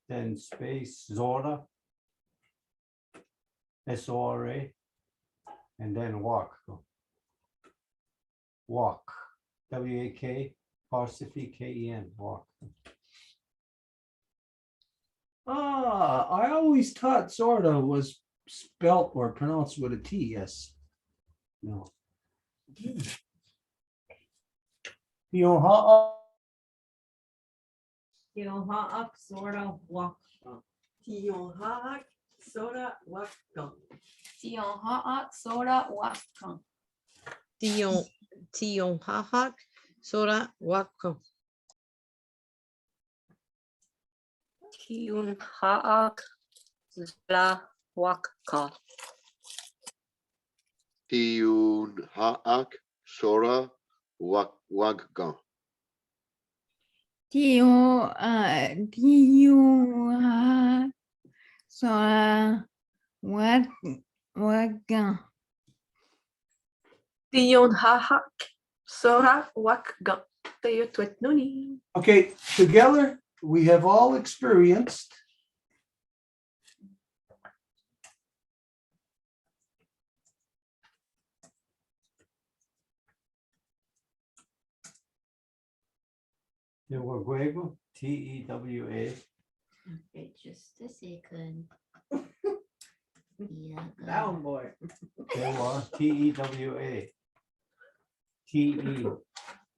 then space Zora, SORA, and then walk. Walk, WAK, apostrophe KEN, walk. I always thought sorta was spelt or pronounced with a T, yes. No. Tioha'ak, Tioha'ak, sorta, waka. Tioha'ak, Sora Waka. Tioha'ak, sorta, waka. Tion hahak sora wako. Tiun ha'ak zla wakka. Tiun ha'ak sora wagga. Tio, so, what, Tion hahak, sora wakga. Teo twetnuni. okay, together, we have all experienced Tewaguego, Tewa. Okay, just a second. Yeah, Down boy. Tewa, Tewa.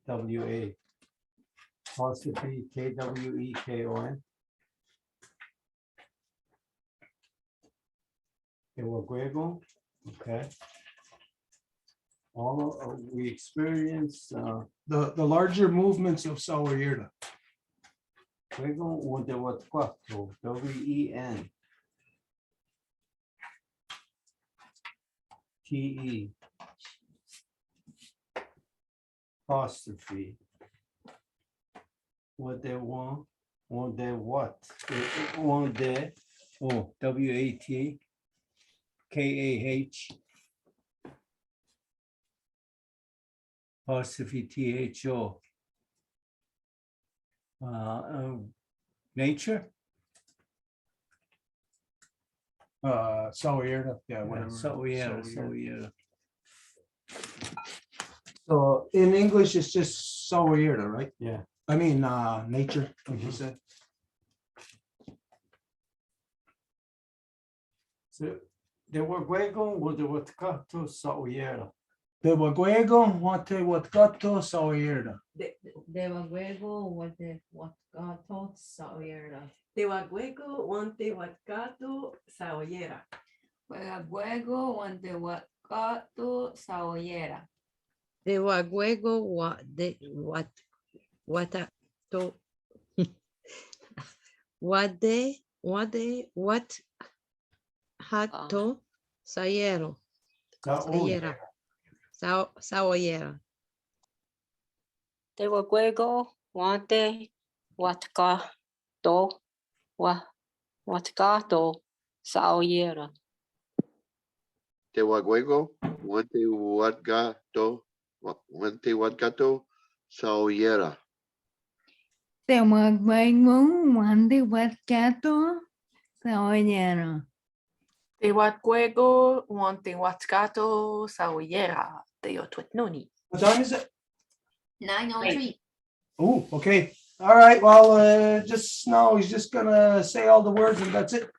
Tewa. Apostrophe Kwekon. Tewaguego, okay. We experience the larger movements of Sawyerda. Juego de Huatcuato, W-E-N. T-E. Apostrophe. What they want, what they what? What they, oh, W-A-T, K-A-H. Apostrophe T-H-O. Nature? Sawyerda, yeah, whatever. Sawyerda. So in English, it's just Sawyerda, right? Yeah. I mean, nature, like you said. So, de Waguego, o de Huatcato, Sawyerda. De Waguego, Huatcato, Sawyerda. De Waguego, what the Gato, Sawyerda. Tewaguego, Wante Watkato, Saoyera. Juego, ante Huatcato, Sawyera. De waguego watato. What hato sayero. Sayera. Saoyera. Tewaguego, wante, watkato, watkato, saoyera. Tewaguego, Wente Wadgato, Sawyera. te Tewaguego, Wande Huatcato, Sawyera. Tewaguego, wante watkato, saoyera. Teo twetnuni. What time is it? 9:03. Oh, okay. All right, well, just now, he's just gonna say all the words and that's it.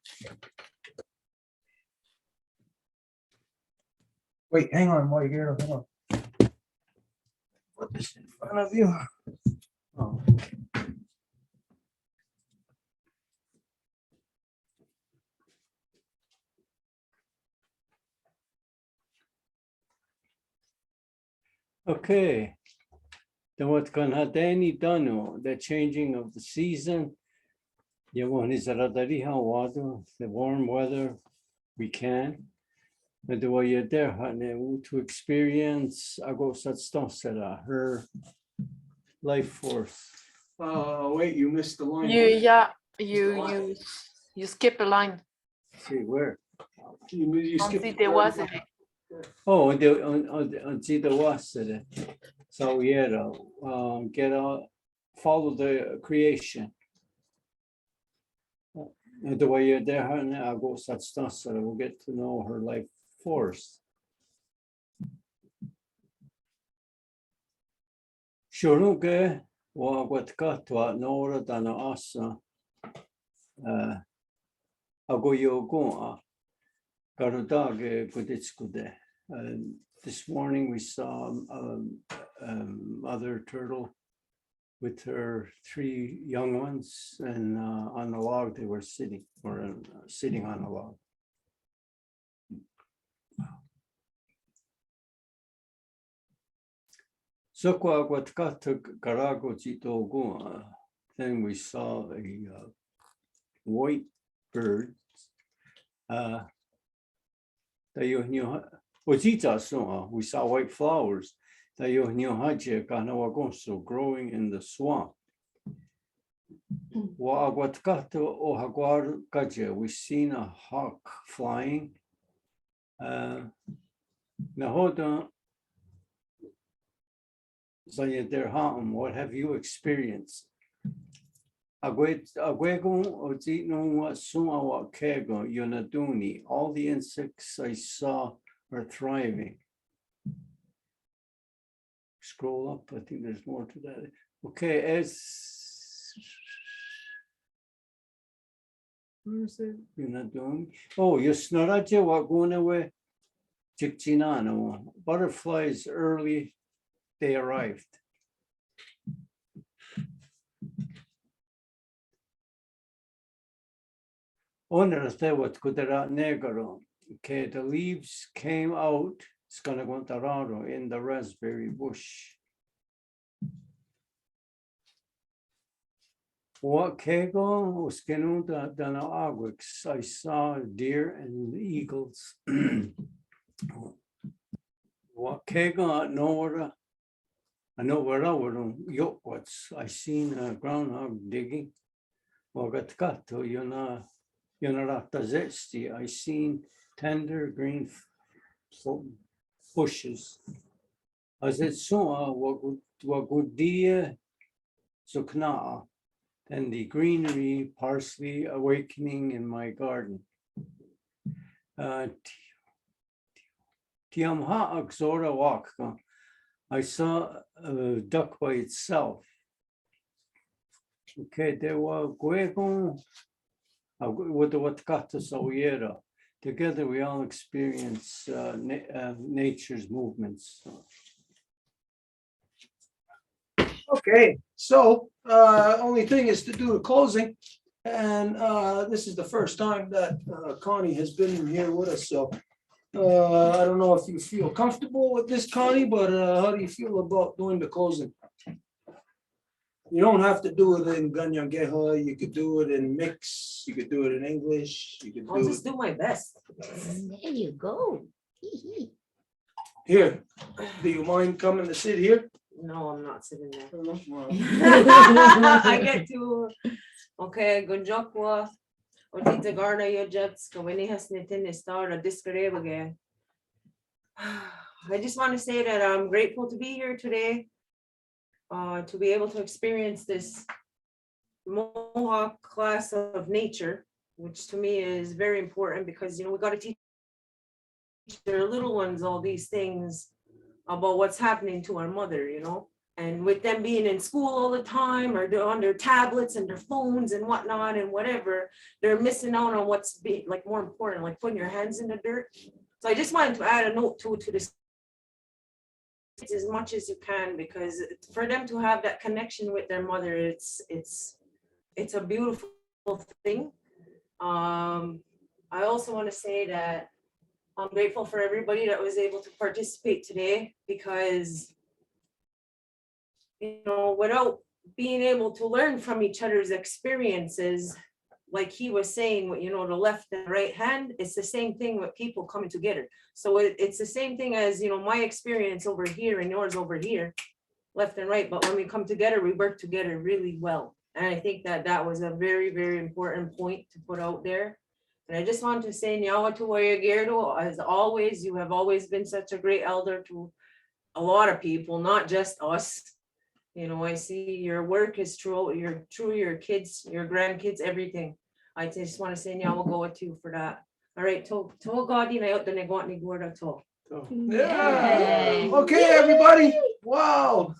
Wait, hang on, while you're here, hang on. Put this in front of you. Oh. Okay. Then what's going hadeni dano, the changing of the season. Yawon is the warm weather we can. And the way you're there, to experience her life force. Wait, you missed the line. You skip a line. See where? You On skipped the the there word. was it. Oh, on see the was it. So yeah, get out, follow the creation. The way you're there, I'll go such stuff, so we'll get to know her life force. Shuruge wa what got to nora than asa Ago yogo garudag guditskude. This morning we saw mother turtle with her 3 young ones, and on the log they were sitting, or sitting on a log. Then we saw a white bird. We saw white flowers growing in the swamp. We seen a hawk flying. What have you experienced? All the insects I saw are thriving. Scroll up, I think there's more to that. Okay, where is it? You're not doing. Oh, you're snaraja what going away. Butterflies early, they arrived. Okay, the leaves came out. It's gonna go in the raspberry bush. What kego I saw deer and eagles. What kego nora? I know where I were yokwats. I seen a groundhog digging. I seen tender green bushes. As it saw what good deer sukna, and the greenery parsley awakening in my garden. I saw a duck by itself. Okay, there were together we all experience nature's movements. Okay, so only thing is to do the closing. And this is the first time that Connie has been here with us, so I don't know if you feel comfortable with this, Connie, but how do you feel about doing the closing? You don't have to do it in Kanienkeha, you could do it in mix, you could do it in English, you could I'll do just it do my best. There you go. here. Do you mind coming to sit here? No, I'm not sitting there. Well, I get to, okay, Gunjokwa, Odita Garna Yojets, Kawini Hasnitin Star, Discarebe. I just want to say that I'm grateful to be here today, to be able to experience this Mohawk class of nature, which to me is very important because, we got to teach their little ones all these things about what's happening to our mother, and with them being in school all the time or they're on their tablets and their phones and whatnot and whatever, they're missing out on what's more important, like putting your hands in the dirt. So I just wanted to add a note to this as much as you can, because for them to have that connection with their mother, it's a beautiful thing. I also want to say that I'm grateful for everybody that was able to participate today, because without being able to learn from each other's experiences, like he was saying, the left and right hand, it's the same thing with people coming together. So it's the same thing as, my experience over here and yours over here, left and right. But when we come together, we work together really well. And I think that was a very, very important point to put out there. And I just want to say, as always, you have always been such a great elder to a lot of people, not just us. I see your work is true, your kids, your grandkids, everything. I just want to say, we'll go with you for that. All right, to God, yeah. Okay, everybody. Wow.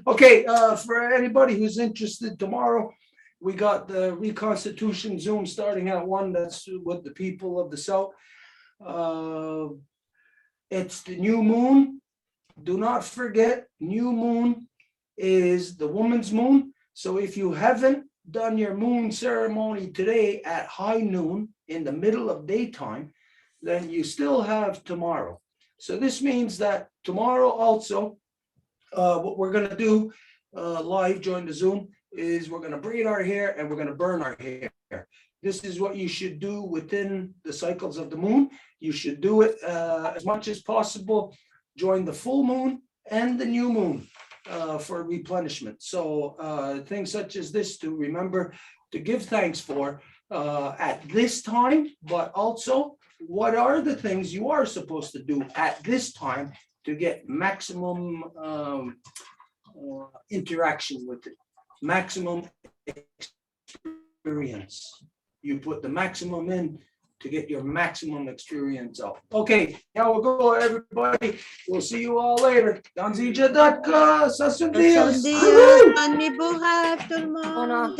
Okay, for anybody who's interested, tomorrow we got the reconstitution Zoom starting at 1. That's with the people of the South. It's the new moon. Do not forget, new moon is the woman's moon. So if you haven't done your moon ceremony today at high noon in the middle of daytime, then you still have tomorrow. So this means that tomorrow also, what we're gonna do live during the Zoom is we're gonna braid our hair and we're gonna burn our hair. This is what you should do within the cycles of the moon. You should do it as much as possible during the full moon and the new moon for replenishment. So things such as this to remember to give thanks for at this time, but also what are the things you are supposed to do at this time to get maximum interaction with it, maximum experience. You put the maximum in to get your maximum experience out. Okay, now we'll go, everybody. We'll see you all later. Danzija.ka, Sasun Buenos Dias. días, Juan mi buhay, todo el mundo. Bueno.